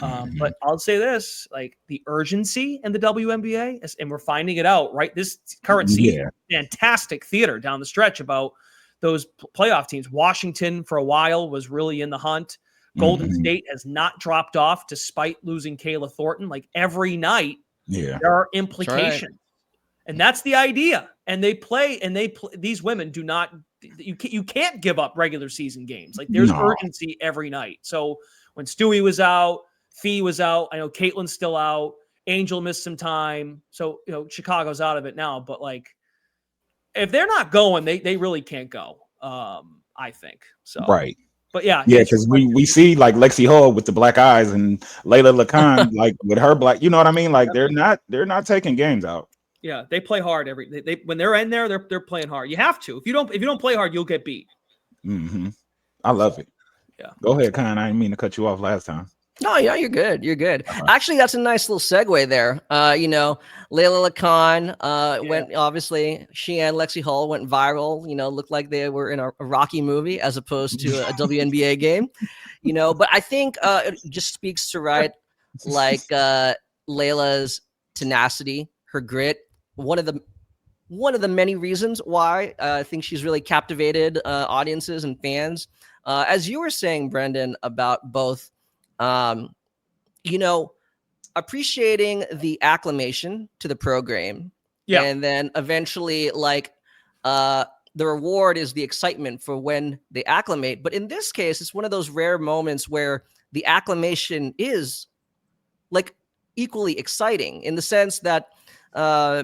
Speaker 2: But I'll say this, like, the urgency in the WNBA, and we're finding it out, right? This current season, fantastic theater down the stretch about those playoff teams. Washington for a while was really in the hunt. Golden State has not dropped off despite losing Kayla Thornton. Like, every night, there are implications. Right. And that's the idea. And they play. These women do not. You can't give up regular season games. Like, there's urgency every night. So when Stewie was out, Fee was out. I know Caitlin's still out. Angel missed some time. So, Chicago's out of it now. But, like, if they're not going, they really can't go. I think so.
Speaker 1: Right.
Speaker 2: But yeah,
Speaker 1: because we see, like, Lexi Hull with the black eyes and Layla Lacan, like, with her black. You know what I mean? Like, they're not taking games out. Yeah,
Speaker 2: they play hard they when they're in there, they're playing hard. You have to. If you don't play hard, you'll get beat.
Speaker 1: I love it.
Speaker 2: Yeah.
Speaker 1: Go ahead, Khan. I didn't mean to cut you off last time.
Speaker 3: No, yeah, you're good. You're good. Actually, that's a nice little segue there. Layla Lacan went, obviously, she and Lexi Hull went viral, looked like they were in a Rocky movie as opposed to a WNBA game, but I think it just speaks to, right, like, Layla's tenacity, her grit. One of the many reasons why I think she's really captivated audiences and fans. As you were saying, Brendan, about both, appreciating the acclimation to the program, and then eventually, like, the reward is the excitement for when they acclimate. But in this case, it's one of those rare moments where the acclimation is like equally exciting in the sense that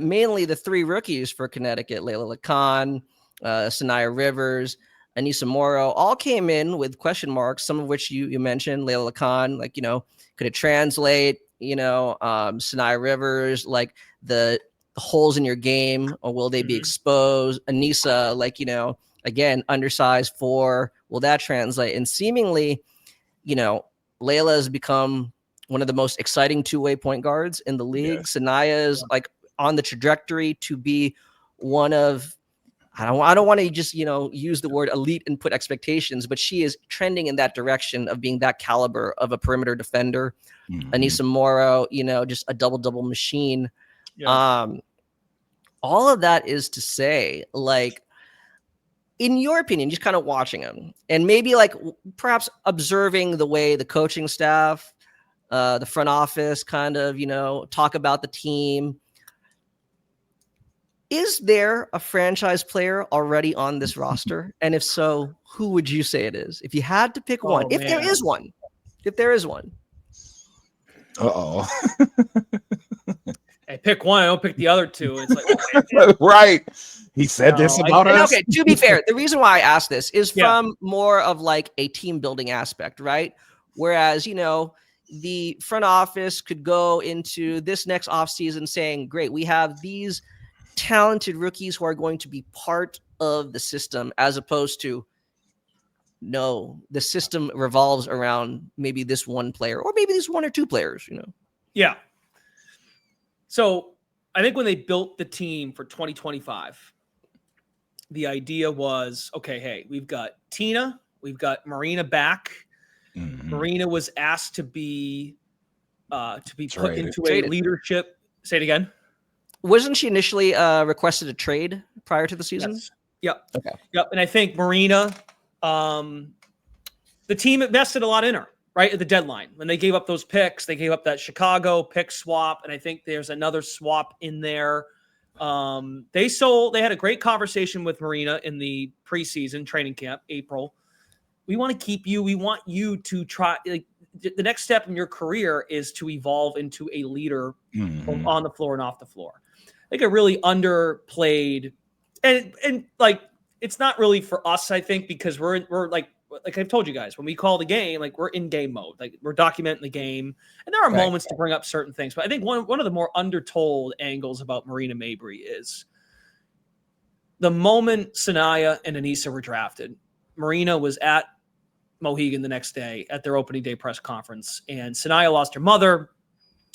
Speaker 3: mainly the three rookies for Connecticut, Layla Lacan, Sanaya Rivers, Anissa Morrow, all came in with question marks, some of which you mentioned. Layla Lacan, like, could it translate? Sanaya Rivers, like the holes in your game, or will they be exposed? Anissa, like, again, undersized 4, will that translate? And seemingly, Layla has become one of the most exciting two-way point guards in the league. Yes. Sanaya is like on the trajectory to be one of, I don't want to just, use the word elite and put expectations, but she is trending in that direction of being that caliber of a perimeter defender. Anissa Morrow, just a double machine. Yeah. All of that is to say, like, in your opinion, just kind of watching them and maybe like perhaps observing the way the coaching staff, the front office kind of, talk about the team. Is there a franchise player already on this roster? And if so, who would you say it is? If you had to pick one, if there is one.
Speaker 1: Uh-oh.
Speaker 2: Hey, pick one. I don't pick the other two. It's like,
Speaker 1: right. He said this about us.
Speaker 3: Okay, to be fair, the reason why I asked this is from more of like a team building aspect, right? Whereas, the front office could go into this next offseason saying, great, we have these talented rookies who are going to be part of the system, as opposed to, no, the system revolves around maybe this one player or maybe these one or two players,
Speaker 2: Yeah. So I think when they built the team for 2025, the idea was, okay, hey, we've got Tina, we've got Marina back. Marina was asked to be put into a leadership. Say it again.
Speaker 3: Wasn't she initially requested a trade prior to the season?
Speaker 2: Yes. Yep.
Speaker 3: Okay.
Speaker 2: Yep. And I think Marina, the team invested a lot in her, right? At the deadline. When they gave up those picks, they gave up that Chicago pick swap. And I think there's another swap in there. They had a great conversation with Marina in the preseason training camp, April. We want to keep you. We want you to try, like, the next step in your career is to evolve into a leader on the floor and off the floor. I think it really underplayed, and like, it's not really for us, I think, because we're like I've told you guys, when we call the game, like, we're in game mode, like, we're documenting the game, and there are moments to bring up certain things. But I think one of the more undertold angles about Marina Mabrey is the moment Sanaya and Anissa were drafted, Marina was at Mohegan the next day at their opening day press conference, and Sanaya lost her mother,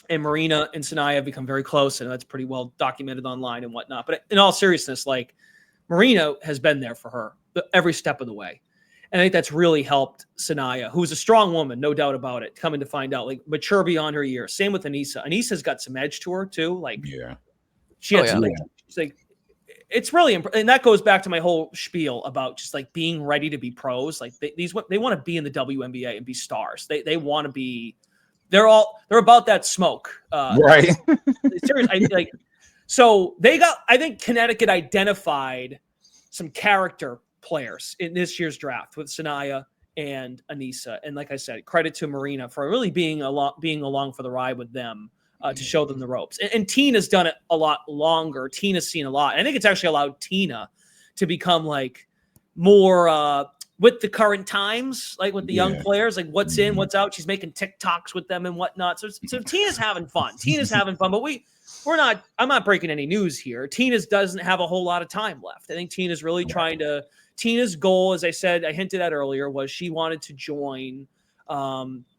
Speaker 2: and Marina and Sanaya have become very close, and that's pretty well documented online and whatnot. But in all seriousness, like, Marina has been there for her every step of the way. And I think that's really helped Sanaya, who's a strong woman, no doubt about it, coming to find out, like, mature beyond her years. Same with Anissa. Anissa's got some edge to her too. Like, she had she's like, it's really and that goes back to my whole spiel about just like being ready to be pros. Like, they want to be in the WNBA and be stars. They want to be. They're about that smoke.
Speaker 1: Right.
Speaker 2: Seriously, so they got. I think Connecticut identified some character players in this year's draft with Sanaya and Anissa, and like I said, credit to Marina for really being along for the ride with them. To show them the ropes. And Tina's done it a lot longer. Tina's seen a lot. And I think it's actually allowed Tina to become like more with the current times, like with the young players, like what's in, what's out. She's making TikToks with them and whatnot. So Tina's having fun. But I'm not breaking any news here. Tina's doesn't have a whole lot of time left. I think Tina's really Tina's goal, as I said, I hinted at earlier, was she wanted to join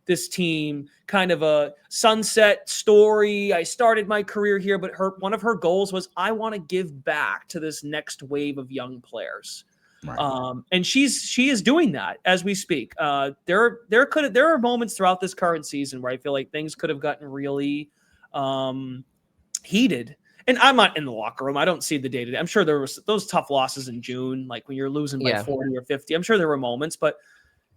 Speaker 2: this team, kind of a sunset story. I started my career here, but one of her goals was, I want to give back to this next wave of young players. Right. And she is doing that as we speak. There are moments throughout this current season where I feel like things could have gotten really heated. And I'm not in the locker room. I don't see the day-to-day. I'm sure there was those tough losses in June, like when you're losing by 40 or 50. I'm sure there were moments, but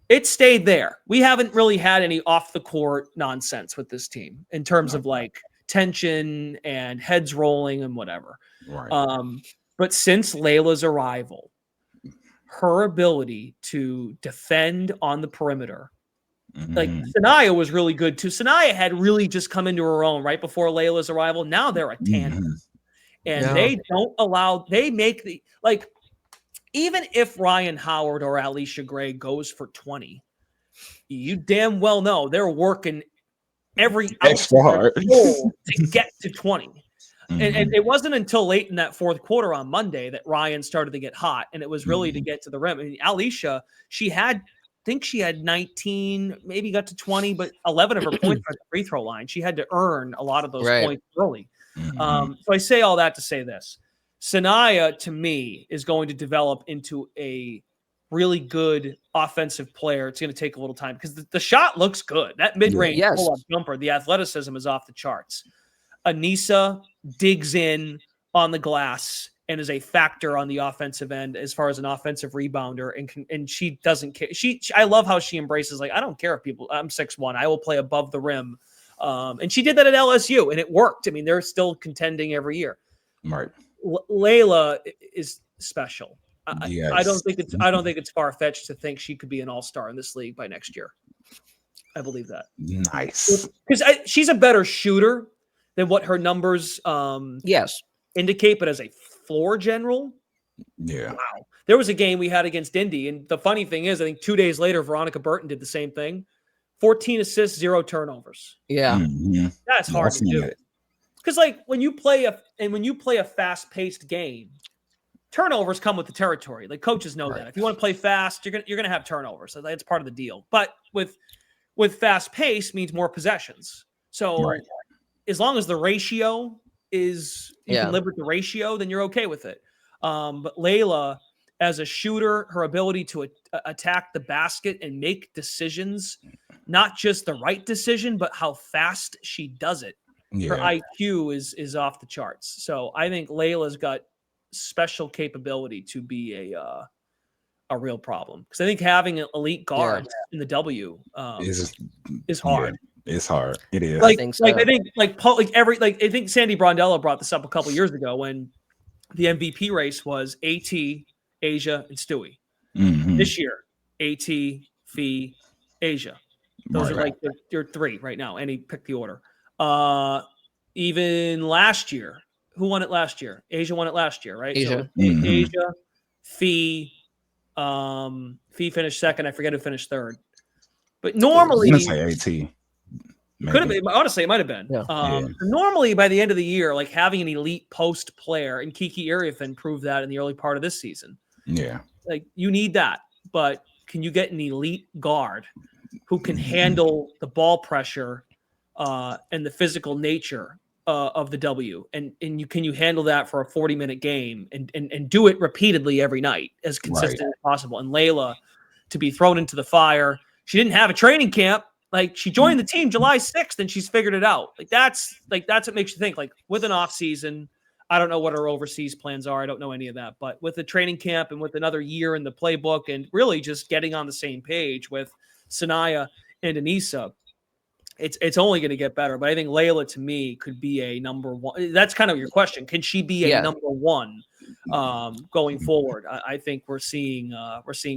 Speaker 2: it stayed there. We haven't really had any off the court nonsense with this team in terms of like tension and heads rolling and whatever.
Speaker 1: Right.
Speaker 2: But since Layla's arrival, her ability to defend on the perimeter. Like
Speaker 1: Mhm.
Speaker 2: Sanaya was really good too. Sanaya had really just come into her own right before Layla's arrival. Now they're a tandem.
Speaker 1: Mhm.
Speaker 2: And
Speaker 3: Yeah.
Speaker 2: they don't allow, they make the, like, even if Ryan Howard or Alicia Gray goes for 20, you damn well know they're working every ounce
Speaker 1: Extra
Speaker 2: of their
Speaker 1: hard.
Speaker 2: soul to get to 20. And
Speaker 1: Mhm.
Speaker 2: it wasn't until late in that fourth quarter on Monday that Ryan started to get hot, and it was really to get to the rim. I mean, Alicia, she had 19, maybe got to 20, but 11 of her points were at the free throw line. She had to earn a lot of those
Speaker 3: Right.
Speaker 2: points early.
Speaker 1: Mhm.
Speaker 2: So I say all that to say this. Sanaya, to me, is going to develop into a really good offensive player. It's going to take a little time because the shot looks good. That mid-range
Speaker 3: Yes.
Speaker 2: pull-up jumper, the athleticism is off the charts. Anissa digs in on the glass and is a factor on the offensive end as far as an offensive rebounder, and she doesn't care. I love how she embraces, like, I don't care if people. I'm 6'1". I will play above the rim, and she did that at LSU, and it worked. I mean, they're still contending every year.
Speaker 1: Right.
Speaker 2: Layla is special.
Speaker 1: Yes.
Speaker 2: I don't think it's far fetched to think she could be an all-star in this league by next year. I believe that.
Speaker 1: Nice.
Speaker 2: Because she's a better shooter than what her numbers
Speaker 3: Yes.
Speaker 2: indicate, but as a floor general,
Speaker 1: Yeah.
Speaker 2: wow. There was a game we had against Indy, and the funny thing is, I think 2 days later, Veronica Burton did the same thing. 14 assists, 0 turnovers.
Speaker 3: Yeah.
Speaker 1: Mhm.
Speaker 2: That's
Speaker 1: Yeah,
Speaker 2: hard
Speaker 1: I've
Speaker 2: to
Speaker 1: seen
Speaker 2: do.
Speaker 1: that.
Speaker 2: Because like when you play a fast-paced game, turnovers come with the territory. Like coaches know that. If you want to play fast, you're gonna have turnovers. So that's part of the deal. But with fast pace means more possessions. So
Speaker 1: Right.
Speaker 2: as long as the ratio is you
Speaker 3: Yeah.
Speaker 2: can live with the ratio, then you're okay with it. But Layla, as a shooter, her ability to attack the basket and make decisions, not just the right decision, but how fast she does it. Her
Speaker 1: Yeah.
Speaker 2: IQ is off the charts. So I think Layla's got special capability to be a real problem. Because I think having an elite guards in the W is hard.
Speaker 1: Yeah, it's hard. It is.
Speaker 2: Like,
Speaker 3: think so.
Speaker 2: like I think I think Sandy Brondello brought this up a couple years ago when the MVP race was AT, Asia, and Stewie.
Speaker 1: Mhm.
Speaker 2: This year, AT, Fee, Asia. Those are like your three right now. Any pick the order. Even last year, who won it last year? Asia won it last year, right?
Speaker 3: Asia.
Speaker 2: So Asia, Fee, Fee finished second. I forget who finished third. But normally,
Speaker 1: I'm gonna say AT.
Speaker 2: could have been. Honestly, it might have been.
Speaker 3: Yeah.
Speaker 2: Normally, by the end of the year, like having an elite post player, and Kiki Ariafin proved that in the early part of this season.
Speaker 1: Yeah.
Speaker 2: Like you need that, but can you get an elite guard who can handle the ball pressure and the physical nature of the W? And can you handle that for a 40-minute game and do it repeatedly every night as consistent as possible? And Layla, to be thrown into the fire, she didn't have a training camp. Like she joined the team July 6th and she's figured it out. That's what makes you think, like with an off season, I don't know what her overseas plans are. I don't know any of that, but with the training camp and with another year in the playbook and really just getting on the same page with Sanaya and Anissa, it's only going to get better. But I think Layla, to me, could be a number one. That's kind of your question. Can she be a number one going forward? I think we're seeing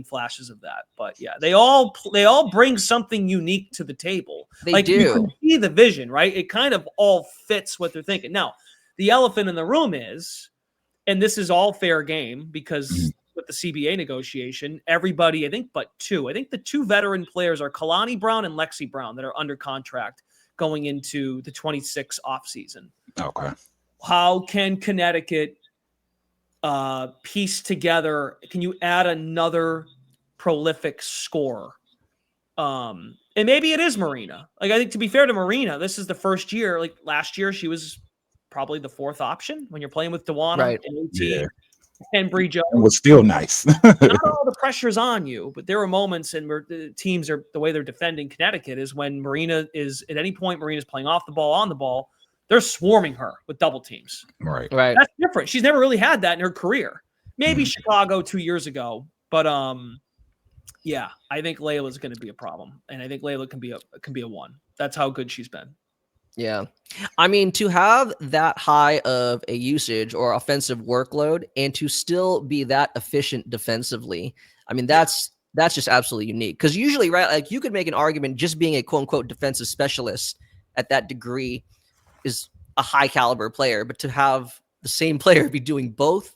Speaker 2: flashes of that. But yeah, they all bring something unique to the table.
Speaker 3: They do.
Speaker 2: You can see the vision, right? It kind of all fits what they're thinking. Now, the elephant in the room is, and this is all fair game because with the CBA negotiation, everybody, I think the two veteran players are Kalani Brown and Lexi Brown that are under contract going into the 26 offseason.
Speaker 1: Okay.
Speaker 2: How can Connecticut piece together? Can you add another prolific scorer? And maybe it is Marina. Like, I think to be fair to Marina, this is the first year. Like last year, she was probably the fourth option when you're playing with Dewana and AT and Bree Jones.
Speaker 1: It was still nice.
Speaker 2: Not all the pressure's on you, but there are moments and the teams are the way they're defending Connecticut is when Marina is at any point Marina's playing off the ball, on the ball, they're swarming her with double teams.
Speaker 1: Right.
Speaker 2: That's different. She's never really had that in her career. Maybe Chicago 2 years ago, but yeah, I think Layla's going to be a problem, and I think Layla can be a one. That's how good she's been.
Speaker 3: Yeah. I mean, to have that high of a usage or offensive workload and to still be that efficient defensively, I mean, that's just absolutely unique. Because usually, right, like you could make an argument just being a quote unquote defensive specialist at that degree is a high caliber player, but to have the same player be doing both,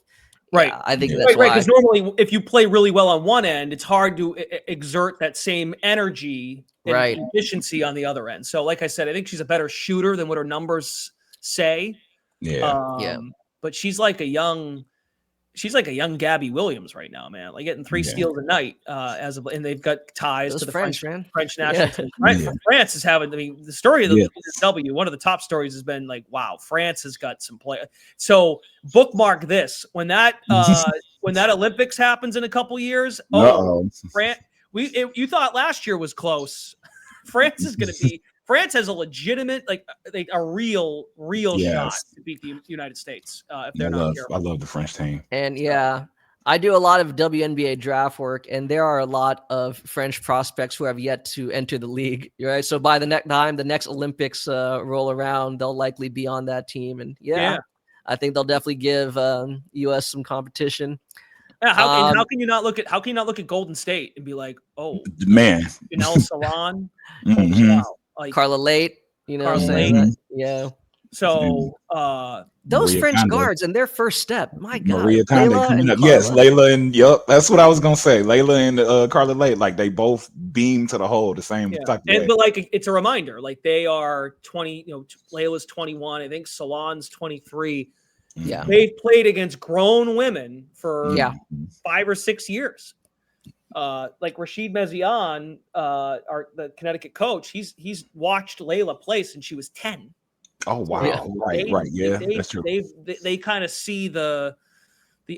Speaker 2: Right.
Speaker 3: yeah, I think that's
Speaker 2: Right.
Speaker 3: why.
Speaker 2: Because normally, if you play really well on one end, it's hard to exert that same energy and
Speaker 3: Right.
Speaker 2: efficiency on the other end. So, like I said, I think she's a better shooter than what her numbers say.
Speaker 3: Yeah.
Speaker 2: But she's like a young Gabby Williams right now, man. Like getting 3 steals a night and they've got ties
Speaker 3: Those
Speaker 2: to the
Speaker 3: French
Speaker 2: national team.
Speaker 1: Yeah.
Speaker 2: France is having. I mean, the story of the W. One of the top stories has been like, wow, France has got some play. So bookmark this when that Olympics happens in a couple years. France. You thought last year was close. France is going to be. France has a legitimate, a real shot to beat the United States if they're not careful.
Speaker 1: I love the French team.
Speaker 3: And I do a lot of WNBA draft work, and there are a lot of French prospects who have yet to enter the league. Right, so by the next time the next Olympics roll around, they'll likely be on that team, and I think they'll definitely give U.S. some competition.
Speaker 2: Yeah, how can you not look at Golden State and be like, oh
Speaker 1: man,
Speaker 2: Janelle Salon,
Speaker 1: wow.
Speaker 2: like
Speaker 3: Carla Late, yeah.
Speaker 2: So
Speaker 3: those
Speaker 1: Maria
Speaker 3: French
Speaker 1: Conde.
Speaker 3: guards and their first step, my God,
Speaker 1: Maria Conde coming up. Yes, Layla and that's what I was gonna say. Layla and Carla Late, like they both beam to the hole the same type of way.
Speaker 2: But like it's a reminder, like they are 20. Layla's 21. I think Salon's 23.
Speaker 3: Yeah,
Speaker 2: they've played against grown women for 5 or 6 years. Like Rachid Meziane, the Connecticut coach, he's watched Layla play since she was 10.
Speaker 1: Oh wow! Yeah, that's true.
Speaker 2: They kind of see the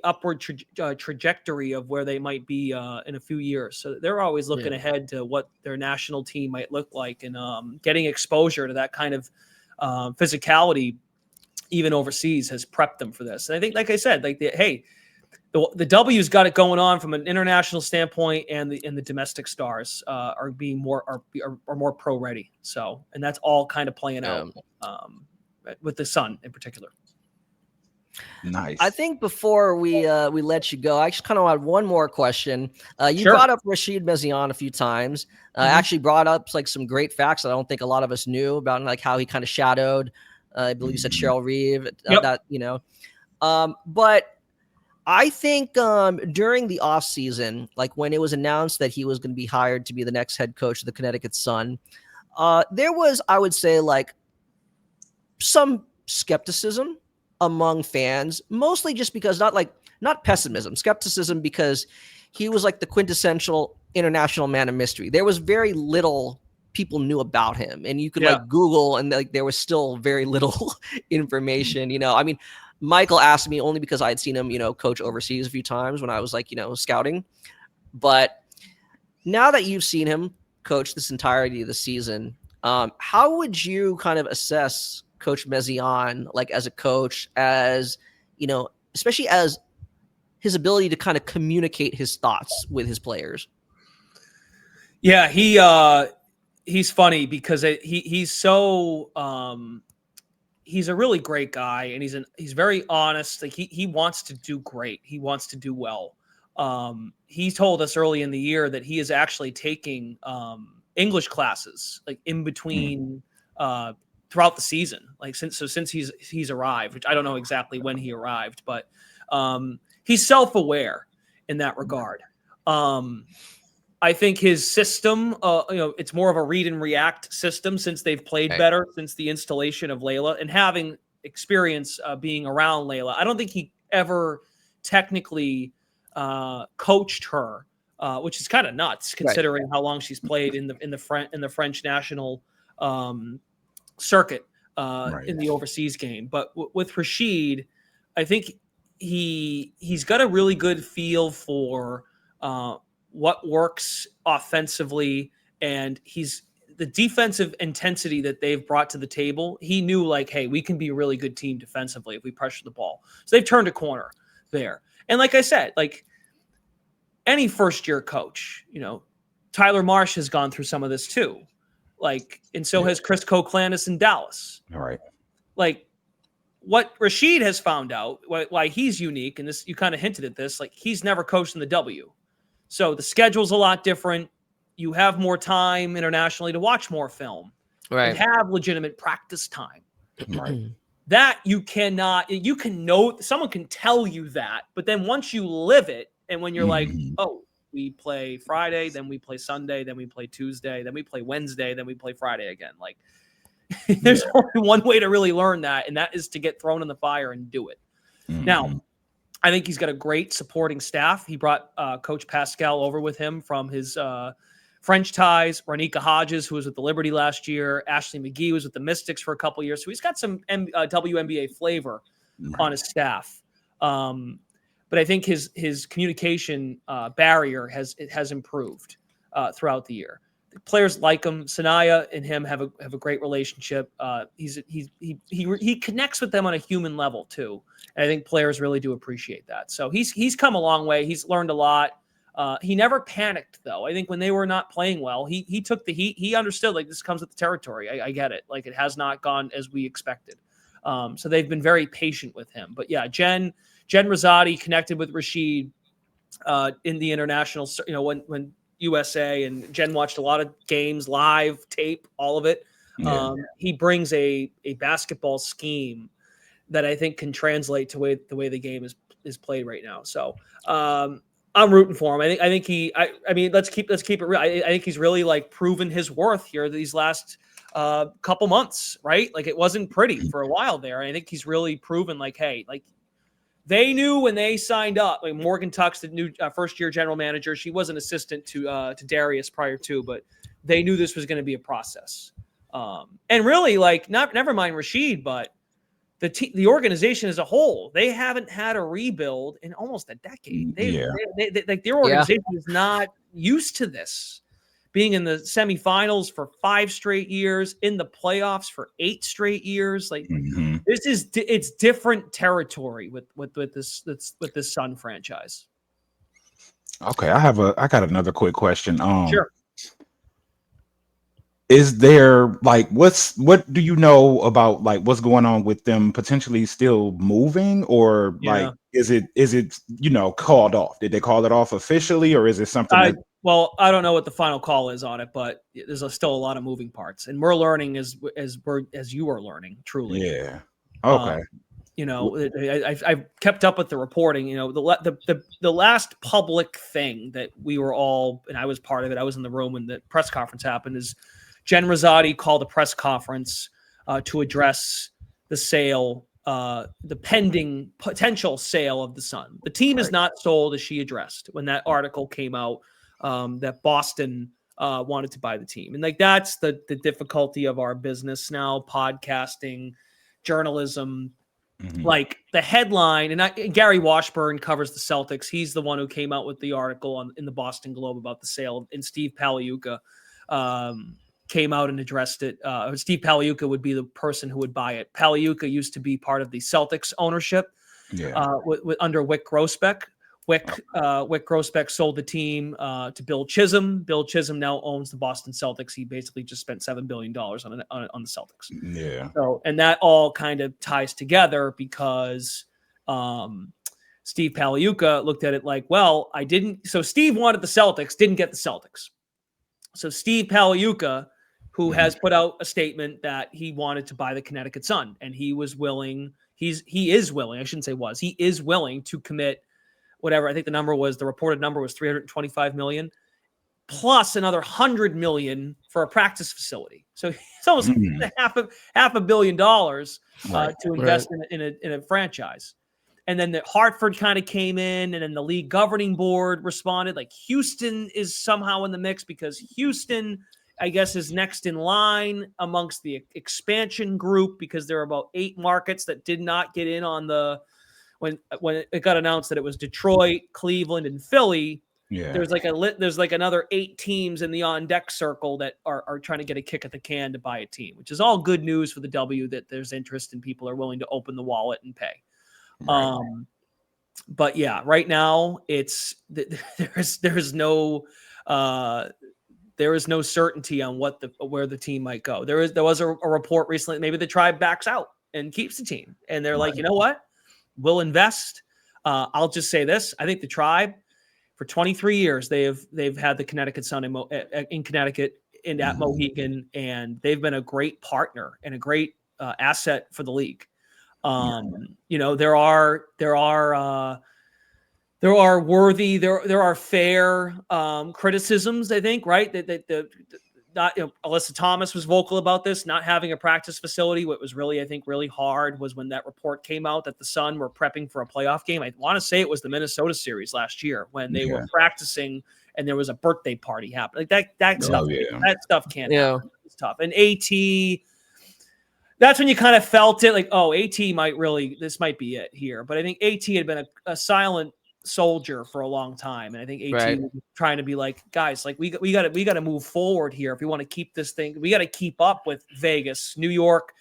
Speaker 2: upward trajectory of where they might be in a few years. So they're always looking ahead to what their national team might look like, and getting exposure to that kind of physicality, even overseas, has prepped them for this. And I think, like I said, the W's got it going on from an international standpoint, and the domestic stars are being more pro ready. So, and that's all kind of playing out with the Sun in particular.
Speaker 1: Nice.
Speaker 3: I think before we let you go, I just kind of had one more question. You brought up Rachid Meziane a few times. Actually brought up like some great facts that I don't think a lot of us knew about, like how he kind of shadowed. I believe you said Cheryl Reeve. But I think during the offseason, like when it was announced that he was going to be hired to be the next head coach of the Connecticut Sun, there was, I would say, like some skepticism among fans, mostly just because not pessimism, skepticism, because he was like the quintessential international man of mystery. There was very little people knew about him, and you could like Google, and like there was still very little information. I mean, Michael asked me only because I had seen him, coach overseas a few times when I was like, scouting. But now that you've seen him coach this entirety of the season, how would you kind of assess Coach Meziane, like as a coach, as, especially as his ability to kind of communicate his thoughts with his players?
Speaker 2: Yeah, he's funny because he's so he's a really great guy, and he's very honest. Like he wants to do great. He wants to do well. He told us early in the year that he is actually taking English classes like in between throughout the season, like since he's arrived, which I don't know exactly when he arrived, but he's self-aware in that regard. I think his system, it's more of a read and react system since they've played better since the installation of Layla, and having experience being around Layla. I don't think he ever technically coached her, which is kind of nuts considering how long she's played in the French national circuit in the overseas game. But with Rachid, I think he's got a really good feel for what works offensively, and the defensive intensity that they've brought to the table. He knew like, hey, we can be a really good team defensively if we pressure the ball. So they've turned a corner there. And like I said, like any first year coach, Tyler Marsh has gone through some of this too. Like, and so has Chris Koklanis in Dallas.
Speaker 1: All right.
Speaker 2: Like, what Rachid has found out, why he's unique, and this, you kind of hinted at this, like he's never coached in the W. So the schedule's a lot different. You have more time internationally to watch more film and have legitimate practice time.
Speaker 1: Right.
Speaker 2: That you can know, someone can tell you that, but then once you live it, and when you're like, oh, we play Friday, then we play Sunday, then we play Tuesday, then we play Wednesday, then we play Friday again. Like, there's only one way to really learn that, and that is to get thrown in the fire and do it. Now, I think he's got a great supporting staff. He brought Coach Pascal over with him from his French ties. Ronika Hodges, who was with the Liberty last year. Ashley McGee was with the Mystics for a couple years. So he's got some WNBA flavor on his staff. But I think his communication barrier has improved throughout the year. The players like him. Sanaya and him have a great relationship. He connects with them on a human level too. And I think players really do appreciate that. So he's come a long way. He's learned a lot. He never panicked though. I think when they were not playing well, he took the heat. He understood, like, this comes with the territory. I get it. Like, it has not gone as we expected. So they've been very patient with him. But yeah, Jen Rosati connected with Rachid in the international, when USA, and Jen watched a lot of games, live tape, all of it. He brings a basketball scheme that I think can translate to the way the game is played right now. So I'm rooting for him. I think let's keep it real. I think he's really, like, proven his worth here these last couple months, right? Like, it wasn't pretty for a while there. And I think he's really proven, like, hey, like, they knew when they signed up. Like, Morgan Tuck's the new first-year general manager. She was an assistant to Darius prior to, but they knew this was going to be a process. And really, like, never mind Rachid, but the organization as a whole, they haven't had a rebuild in almost a decade. Their organization is not used to this. Being in the semifinals for 5 straight years, in the playoffs for 8 straight years, like it's different territory with this Sun franchise.
Speaker 1: Okay, I got another quick question.
Speaker 2: Sure.
Speaker 1: Is there, like, what do you know about, like, what's going on with them potentially still moving, or like is it called off? Did they call it off officially, or is it something?
Speaker 2: Well, I don't know what the final call is on it, but there's still a lot of moving parts, and we're learning as you are learning, truly.
Speaker 1: Yeah. Okay.
Speaker 2: I've kept up with the reporting. The last public thing that we were all, and I was part of it, I was in the room when the press conference happened, is Jen Rosati called a press conference to address the sale, the pending potential sale of the Sun. The team is not sold, as she addressed when that article came out, that Boston wanted to buy the team. And, like, that's the difficulty of our business now, podcasting, journalism. Like, the headline, and Gary Washburn covers the Celtics. He's the one who came out with the article in the Boston Globe about the sale, and Steve Paliuka came out and addressed it. Steve Paliuka would be the person who would buy it. Paliuka used to be part of the Celtics ownership under Wick Grossbeck. Wick Grossbeck sold the team to Bill Chisholm. Bill Chisholm now owns the Boston Celtics. He basically just spent $7 billion on the Celtics.
Speaker 1: Yeah.
Speaker 2: So, and that all kind of ties together because Steve Paliuka looked at it like, well, so Steve wanted the Celtics, didn't get the Celtics. So Steve Paliuka, who has put out a statement that he wanted to buy the Connecticut Sun, and he is willing to commit whatever. I think the reported number was $325 million plus another $100 million for a practice facility. So it's almost half $500 million to invest in a franchise. And then the Hartford kind of came in, and then the league governing board responded. Like, Houston is somehow in the mix because Houston, I guess, is next in line amongst the expansion group because there are about 8 markets that did not get in on when it got announced that it was Detroit, Cleveland, and Philly. Yeah. There's like another 8 teams in the on deck circle that are trying to get a kick at the can to buy a team, which is all good news for the W, that there's interest and people are willing to open the wallet and pay. Right. But yeah, right now there's no there is no certainty on where the team might go. There was a report recently, maybe the Tribe backs out and keeps the team. And they're like, you know what? We'll invest. I'll just say this. I think the Tribe, for 23 years, they've had the Connecticut Sun in Connecticut and at Mohegan, and they've been a great partner and a great asset for the league. You know, there are worthy, there are fair criticisms, I think, right? That Alyssa Thomas was vocal about this, not having a practice facility. What was really, I think, really hard was when that report came out that the Sun were prepping for a playoff game. I want to say it was the Minnesota series last year when they were practicing and there was a birthday party happening. Like that stuff, that stuff can't happen. It's tough. And AT, that's when you kind of felt it, like, oh, AT this might be it here. But I think AT had been a silent soldier for a long time, and I think AT was trying to be like, guys, like we got to move forward here if we want to keep this thing. We got to keep up with Vegas, New York,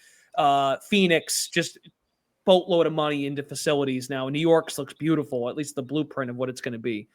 Speaker 2: Phoenix, just boatload of money into facilities now. New York's looks beautiful, at least the blueprint of what it's going to be.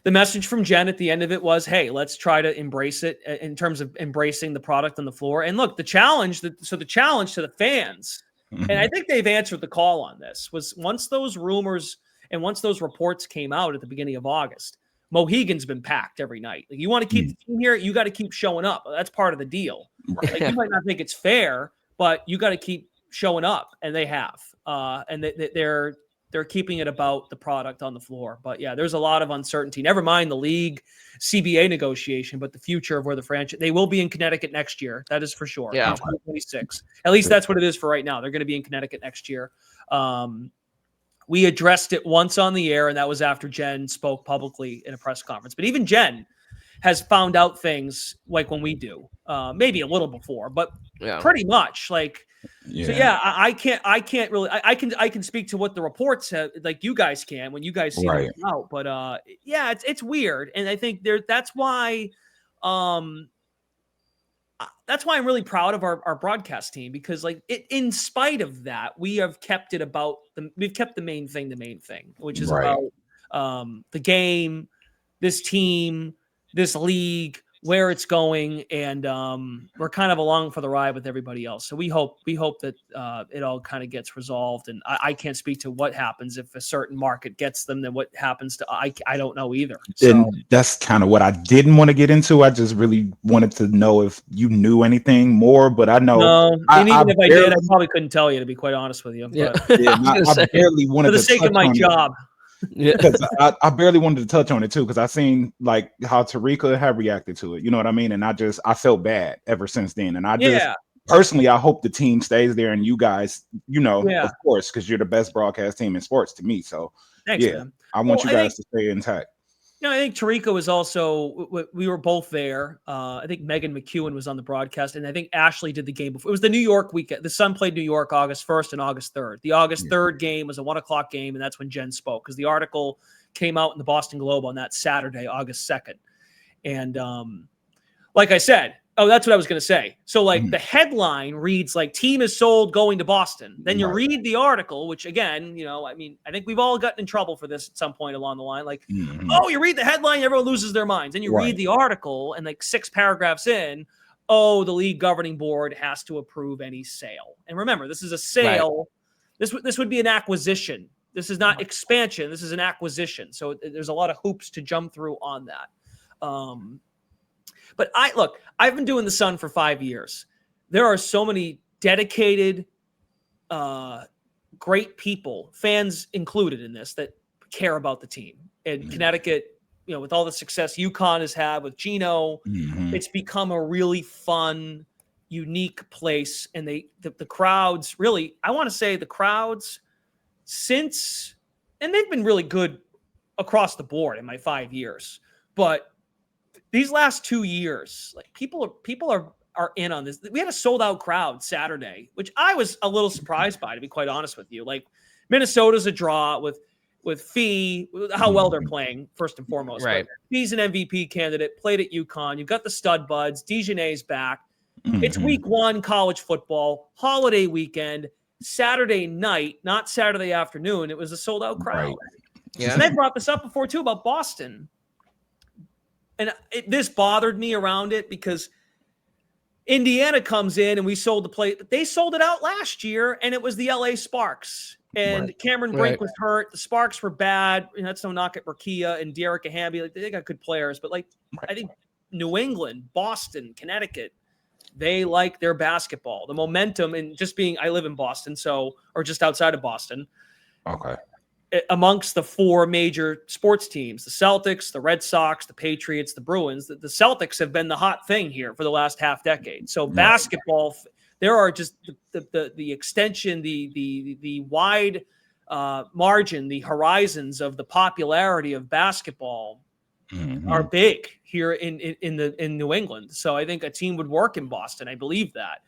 Speaker 2: The message from Jen at the end of it was, hey, let's try to embrace it in terms of embracing the product on the floor. And look, the challenge to the fans, and I think they've answered the call on this, was once those rumors and once those reports came out at the beginning of August, Mohegan's been packed every night. Like, you want to keep the team here, you got to keep showing up. That's part of the deal. Like, you might not think it's fair, but you got to keep showing up, and they have. And they're keeping it about the product on the floor. But yeah, there's a lot of uncertainty. Never mind the league CBA negotiation, but the future of where the franchise, they will be in Connecticut next year. That is for sure.
Speaker 3: Yeah.
Speaker 2: 2026. At least that's what it is for right now. They're going to be in Connecticut next year. We addressed it once on the air, and that was after Jen spoke publicly in a press conference. But even Jen has found out things like when we do, maybe a little before, but pretty much like. So yeah, I can't really. I can speak to what the reports have, like you guys can when you guys see them out. But yeah, it's weird, and I think that's why I'm really proud of our broadcast team, because like in spite of that, we have kept it about we've kept the main thing, which is about the game, this team, this league, where it's going, and we're kind of along for the ride with everybody else. So we hope that it all kind of gets resolved. And I can't speak to what happens if a certain market gets them. Then what happens to I don't know either. So,
Speaker 1: and that's kind of what I didn't want to get into. I just really wanted to know if you knew anything more. But I know,
Speaker 2: even if I did, I probably couldn't tell you, to be quite honest with you.
Speaker 3: Yeah,
Speaker 2: but,
Speaker 1: I barely wanted
Speaker 2: for the
Speaker 1: to
Speaker 2: sake of my job.
Speaker 1: Because I barely wanted to touch on it too, because I seen like how Tarika had reacted to it, you know what I mean, and I felt bad ever since then, and I just personally, I hope the team stays there, and you guys, of course, because you're the best broadcast team in sports to me. So
Speaker 2: thanks, man.
Speaker 1: I want you guys to stay intact.
Speaker 2: I think Tarika was also, we were both there. I think Megan McEwen was on the broadcast, and I think Ashley did the game before. It was the New York weekend. The Sun played New York August 1st and August 3rd. The August 3rd game was a 1:00 game, and that's when Jen spoke, because the article came out in the Boston Globe on that Saturday, August 2nd. And like I said, that's what I was going to say. So like the headline reads like team is sold going to Boston. Then you read the article, which again, I mean, I think we've all gotten in trouble for this at some point along the line. Like, you read the headline, everyone loses their minds. And you read the article, and like 6 paragraphs in, the league governing board has to approve any sale. And remember, this is a sale. Right. This would be an acquisition. This is not expansion. This is an acquisition. So there's a lot of hoops to jump through on that. But I've been doing the Sun for 5 years. There are so many dedicated, great people, fans included in this, that care about the team. And Connecticut, with all the success UConn has had with Gino, it's become a really fun, unique place. And the crowds really, I want to say the crowds and they've been really good across the board in my 5 years, but these last 2 years, like people are in on this. We had a sold out crowd Saturday, which I was a little surprised by, to be quite honest with you. Like, Minnesota's a draw with Fee, how well they're playing first and foremost.
Speaker 3: Right.
Speaker 2: Fee's an MVP candidate, played at UConn. You've got the stud buds. Dejanay's back. It's week 1 college football, holiday weekend, Saturday night, not Saturday afternoon. It was a sold out crowd.
Speaker 3: Yeah.
Speaker 2: And I brought this up before too about Boston. and this bothered me around it because Indiana comes in and we sold the play, but they sold it out last year, and it was the LA Sparks. And Cameron Brink was hurt. The Sparks were bad. That's no knock at Rakia and De'Erica Hamby. Like, they got good players, but I think New England, Boston, Connecticut, they like their basketball. The momentum, and just being, I live in Boston, or just outside of Boston.
Speaker 1: Okay.
Speaker 2: Amongst the four major sports teams, the Celtics, the Red Sox, the Patriots, the Bruins, the Celtics have been the hot thing here for the last half decade. So basketball, there are just the extension, the wide margin, the horizons of the popularity of basketball are big here in New England. So I think a team would work in Boston. I believe that.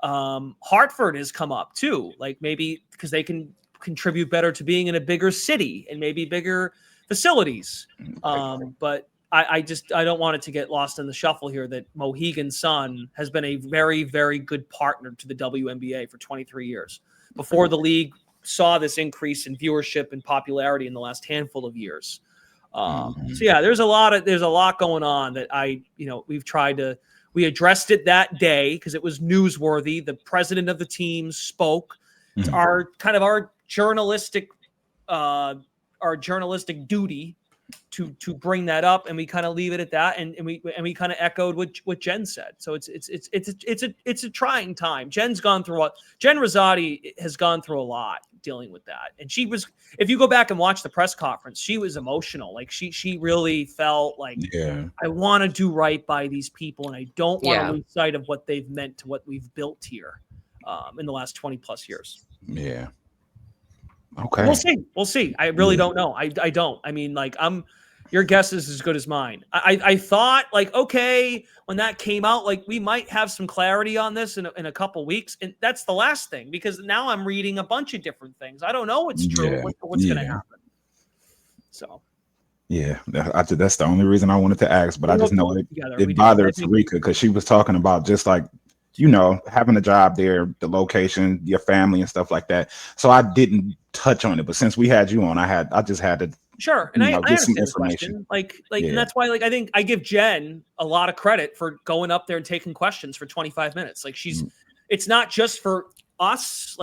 Speaker 2: Hartford has come up too, like maybe because they can contribute better to being in a bigger city and maybe bigger facilities. But I don't want it to get lost in the shuffle here that Mohegan Sun has been a very, very good partner to the WNBA for 23 years before the league saw this increase in viewership and popularity in the last handful of years. So yeah, there's a lot going on that we addressed it that day because it was newsworthy. The president of the team spoke. It's our journalistic duty to bring that up, and we kind of leave it at that, and we kind of echoed what Jen said. So it's a trying time. Jen Rosati has gone through a lot dealing with that, and she was, if you go back and watch the press conference, she was emotional. Like she really felt like, I want to do right by these people, and I don't want to lose sight of what they've meant to what we've built here in the last 20 plus years.
Speaker 1: Yeah. Okay.
Speaker 2: We'll see. I really don't know. I don't. I mean, your guess is as good as mine. I thought okay, when that came out, we might have some clarity on this in a couple weeks. And that's the last thing, because now I'm reading a bunch of different things. I don't know what's true, what's going to happen. So. Yeah,
Speaker 1: that's the only reason I wanted to ask, but I just know it bothered Tarika because she was talking about just having a job there, the location, your family and stuff like that. So I didn't touch on it, but since we had you on, I just had to
Speaker 2: and I understand some information. And that's why I think I give Jen a lot of credit for going up there and taking questions for 25 minutes. It's not just for us.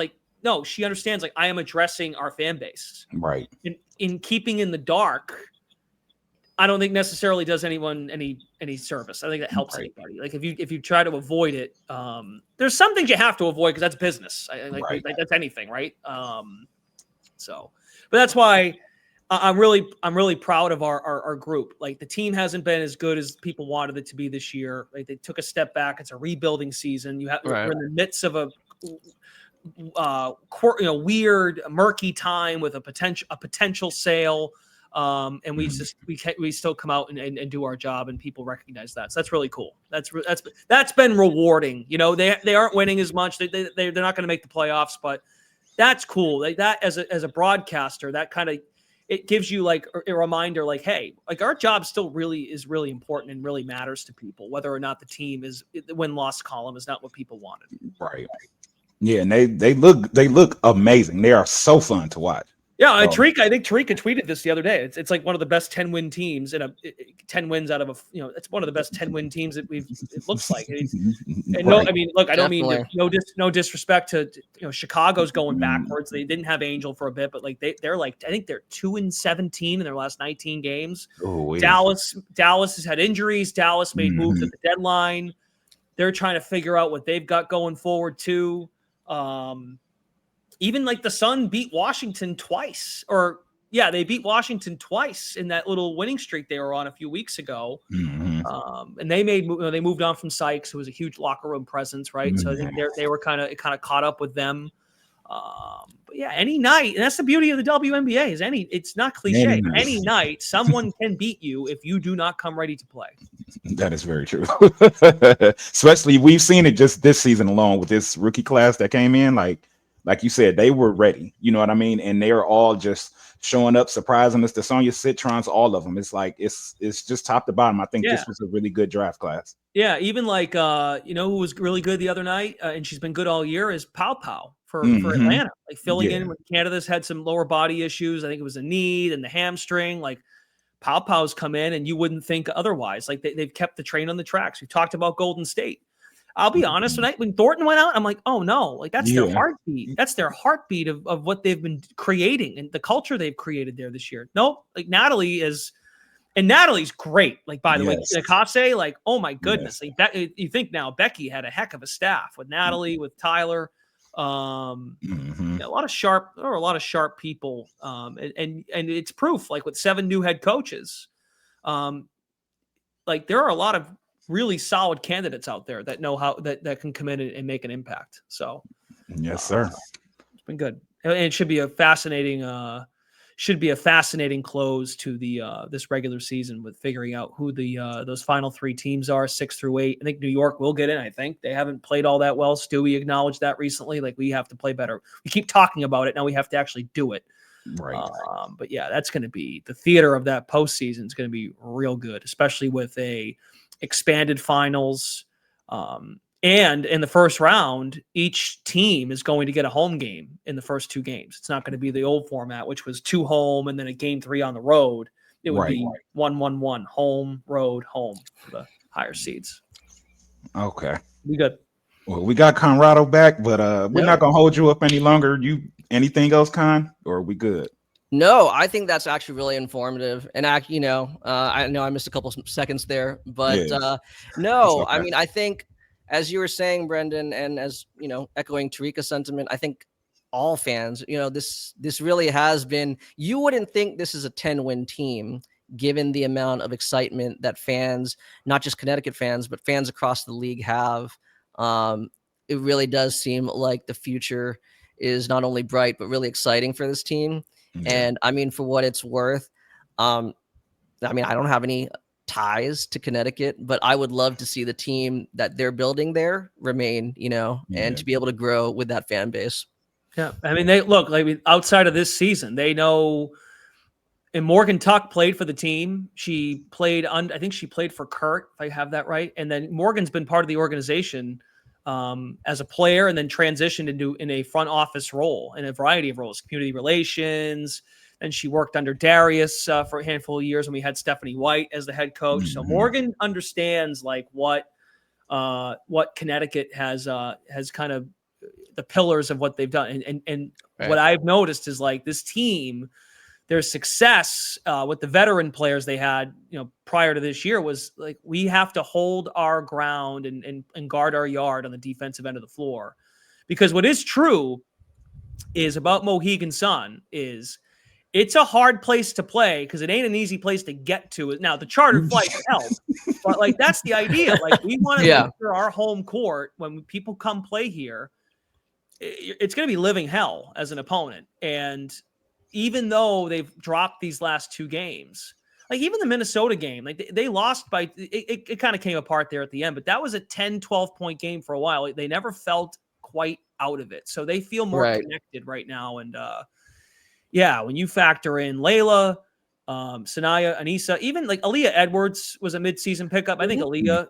Speaker 2: No, she understands. I am addressing our fan base.
Speaker 1: Right.
Speaker 2: In keeping in the dark, I don't think necessarily does anyone any service. I think that helps anybody. If you try to avoid it, there's some things you have to avoid because that's business. That's anything, right? But that's why I'm really proud of our group. The team hasn't been as good as people wanted it to be this year. They took a step back. It's a rebuilding season. We're in the midst of a weird, murky time with a potential sale. And we still come out and do our job, and people recognize that. So that's really cool. That's been rewarding. They aren't winning as much. They're not going to make the playoffs, but that's cool. That as a broadcaster, that kind of, it gives you a reminder, hey, our job still is really important and really matters to people, whether or not the team is the win-loss column is not what people wanted.
Speaker 1: Right. Yeah, and they look amazing. They are so fun to watch.
Speaker 2: Yeah, I think Tarika tweeted this the other day. It's one of the best 10-win teams in 10 wins out of it's one of the best 10-win teams that it looks like. I don't mean no disrespect to Chicago's going backwards. They didn't have Angel for a bit, but they're I think they're 2-17 in their last 19 games.
Speaker 1: Ooh,
Speaker 2: Dallas has had injuries. Dallas made moves at the deadline. They're trying to figure out what they've got going forward too. Even the Sun beat Washington twice, they beat Washington twice in that little winning streak they were on a few weeks ago. And they moved on from Sykes, who was a huge locker room presence, right? So I think they were kind of caught up with them. But yeah, any night, and that's the beauty of the WNBA is it's not cliche. Any night, someone can beat you if you do not come ready to play.
Speaker 1: That is very true. Especially we've seen it just this season alone with this rookie class that came in, like you said, they were ready. You know what I mean? And they're all just showing up, surprising us. The Sonya Citrons, all of them. It's it's just top to bottom. I think this was a really good draft class. Yeah,
Speaker 2: even who was really good the other night, and she's been good all year, is Pow Pow for Atlanta. Filling in when Canada's had some lower body issues. I think it was a knee and the hamstring. Pow-Pow's come in and you wouldn't think otherwise. Like they've kept the train on the tracks. We've talked about Golden State. I'll be honest, when Thornton went out, I'm like, oh no, like that's their heartbeat. That's their heartbeat of what they've been creating and the culture they've created there this year. Nope, like Natalie's great. Like, by the way, Nakase, like, oh my goodness. Like, you think now Becky had a heck of a staff with Natalie, with Tyler. A lot of sharp people. And it's proof, like with 7 new head coaches. Like there are a lot of really solid candidates out there that know how that can come in and make an impact. So
Speaker 1: yes, sir.
Speaker 2: It's been good. And it should be a fascinating close to the this regular season with figuring out who the those final 3 teams are, 6 through 8. I think New York will get in. I think they haven't played all that well. Stewie acknowledged that recently. Like, we have to play better. We keep talking about it. Now we have to actually do it.
Speaker 1: Right.
Speaker 2: But yeah, that's going to be the theater of that postseason is going to be real good, especially with a expanded finals. And in the first round, each team is going to get a home game in the first 2 games. It's not going to be the old format, which was 2 home and then a game 3 on the road. It would be 1-1-1, home, road, home for the higher seeds.
Speaker 1: Okay.
Speaker 2: We good.
Speaker 1: Well, we got Conrado back, but we're not going to hold you up any longer. Anything else, Con, or are we good?
Speaker 3: No, I think that's actually really informative. And I know I missed a couple seconds there, but no, okay. I mean, I think, as you were saying, Brendan, and as echoing Tarika's sentiment, I think all fans, this really has been. You wouldn't think this is a 10-win team, given the amount of excitement that fans, not just Connecticut fans, but fans across the league have. It really does seem like the future is not only bright but really exciting for this team. Yeah. And I mean, for what it's worth, I mean, I don't have any ties to Connecticut, but I would love to see the team that they're building there remain, and to be able to grow with that fan base.
Speaker 2: Yeah. I mean, they look like outside of this season, they know. And Morgan Tuck played for the team. She played I think she played for Kurt, if I have that right. And then Morgan's been part of the organization as a player, and then transitioned in a front office role in a variety of roles, community relations. And she worked under Darius for a handful of years when we had Stephanie White as the head coach. Mm-hmm. So Morgan understands like what Connecticut has kind of the pillars of what they've done. And right. What I've noticed is like this team, their success with the veteran players they had, prior to this year was like, we have to hold our ground and guard our yard on the defensive end of the floor. Because what is true is about Mohegan Sun is it's a hard place to play because it ain't an easy place to get to. Now, the chartered flights help, but like that's the idea. Like we want to make sure our home court, when people come play here, it's going to be living hell as an opponent. And even though they've dropped these last 2 games, like even the Minnesota game, like they lost by it kind of came apart there at the end, but that was a 10-12 point game for a while. They never felt quite out of it. So they feel more connected right now. And when you factor in Layla, Sanaya, Anissa, even like Aaliyah Edwards was a midseason pickup. I think Aaliyah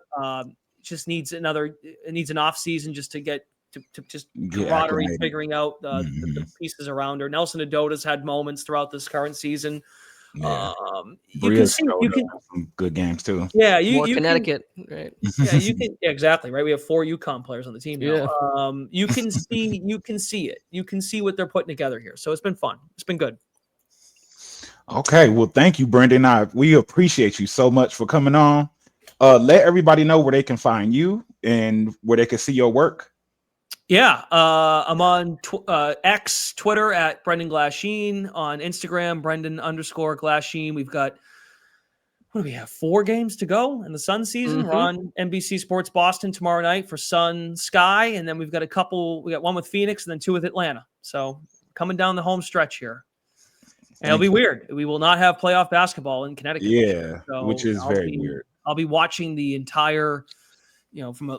Speaker 2: just needs an off season just to get to just camaraderie, figuring out the pieces around her. Nelson Adota's had moments throughout this current season.
Speaker 1: Yeah.
Speaker 2: You can see
Speaker 1: some good games too.
Speaker 2: Yeah,
Speaker 3: more Connecticut, right?
Speaker 2: Yeah, you can exactly right. We have 4 UConn players on the team now. Yeah. You can see it. You can see what they're putting together here. So it's been fun. It's been good.
Speaker 1: Okay, well, thank you, Brendan. We appreciate you so much for coming on. Let everybody know where they can find you and where they can see your work.
Speaker 2: Yeah, I'm on X, Twitter at Brendan Glasheen, on Instagram, Brendan_Glasheen. We've got, what do we have, 4 games to go in the Sun season. Mm-hmm. We're on NBC Sports Boston tomorrow night for Sun Sky, and then we've got we got 1 with Phoenix and then 2 with Atlanta. So coming down the home stretch here. And it'll be weird. We will not have playoff basketball in Connecticut.
Speaker 1: Yeah, which is very weird.
Speaker 2: I'll be watching the entire, from a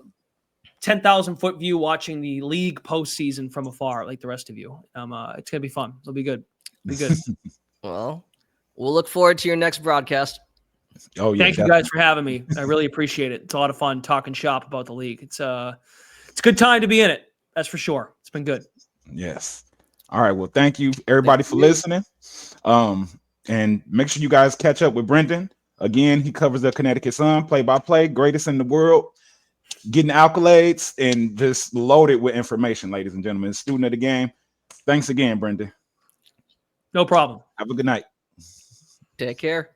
Speaker 2: 10,000-foot view, watching the league postseason from afar, like the rest of you. It's gonna be fun. It'll be good.
Speaker 3: Well, we'll look forward to your next broadcast.
Speaker 1: Oh yeah!
Speaker 2: Thank you guys for having me. I really appreciate it. It's a lot of fun talking shop about the league. It's a good time to be in it. That's for sure. It's been good.
Speaker 1: Yes. All right. Well, thank you everybody for listening. And make sure you guys catch up with Brendan. Again, he covers the Connecticut Sun, play-by-play, greatest in the world, getting accolades and just loaded with information, ladies and gentlemen. Student of the game. Thanks again, Brendan.
Speaker 2: No problem.
Speaker 1: Have a good night.
Speaker 3: Take care.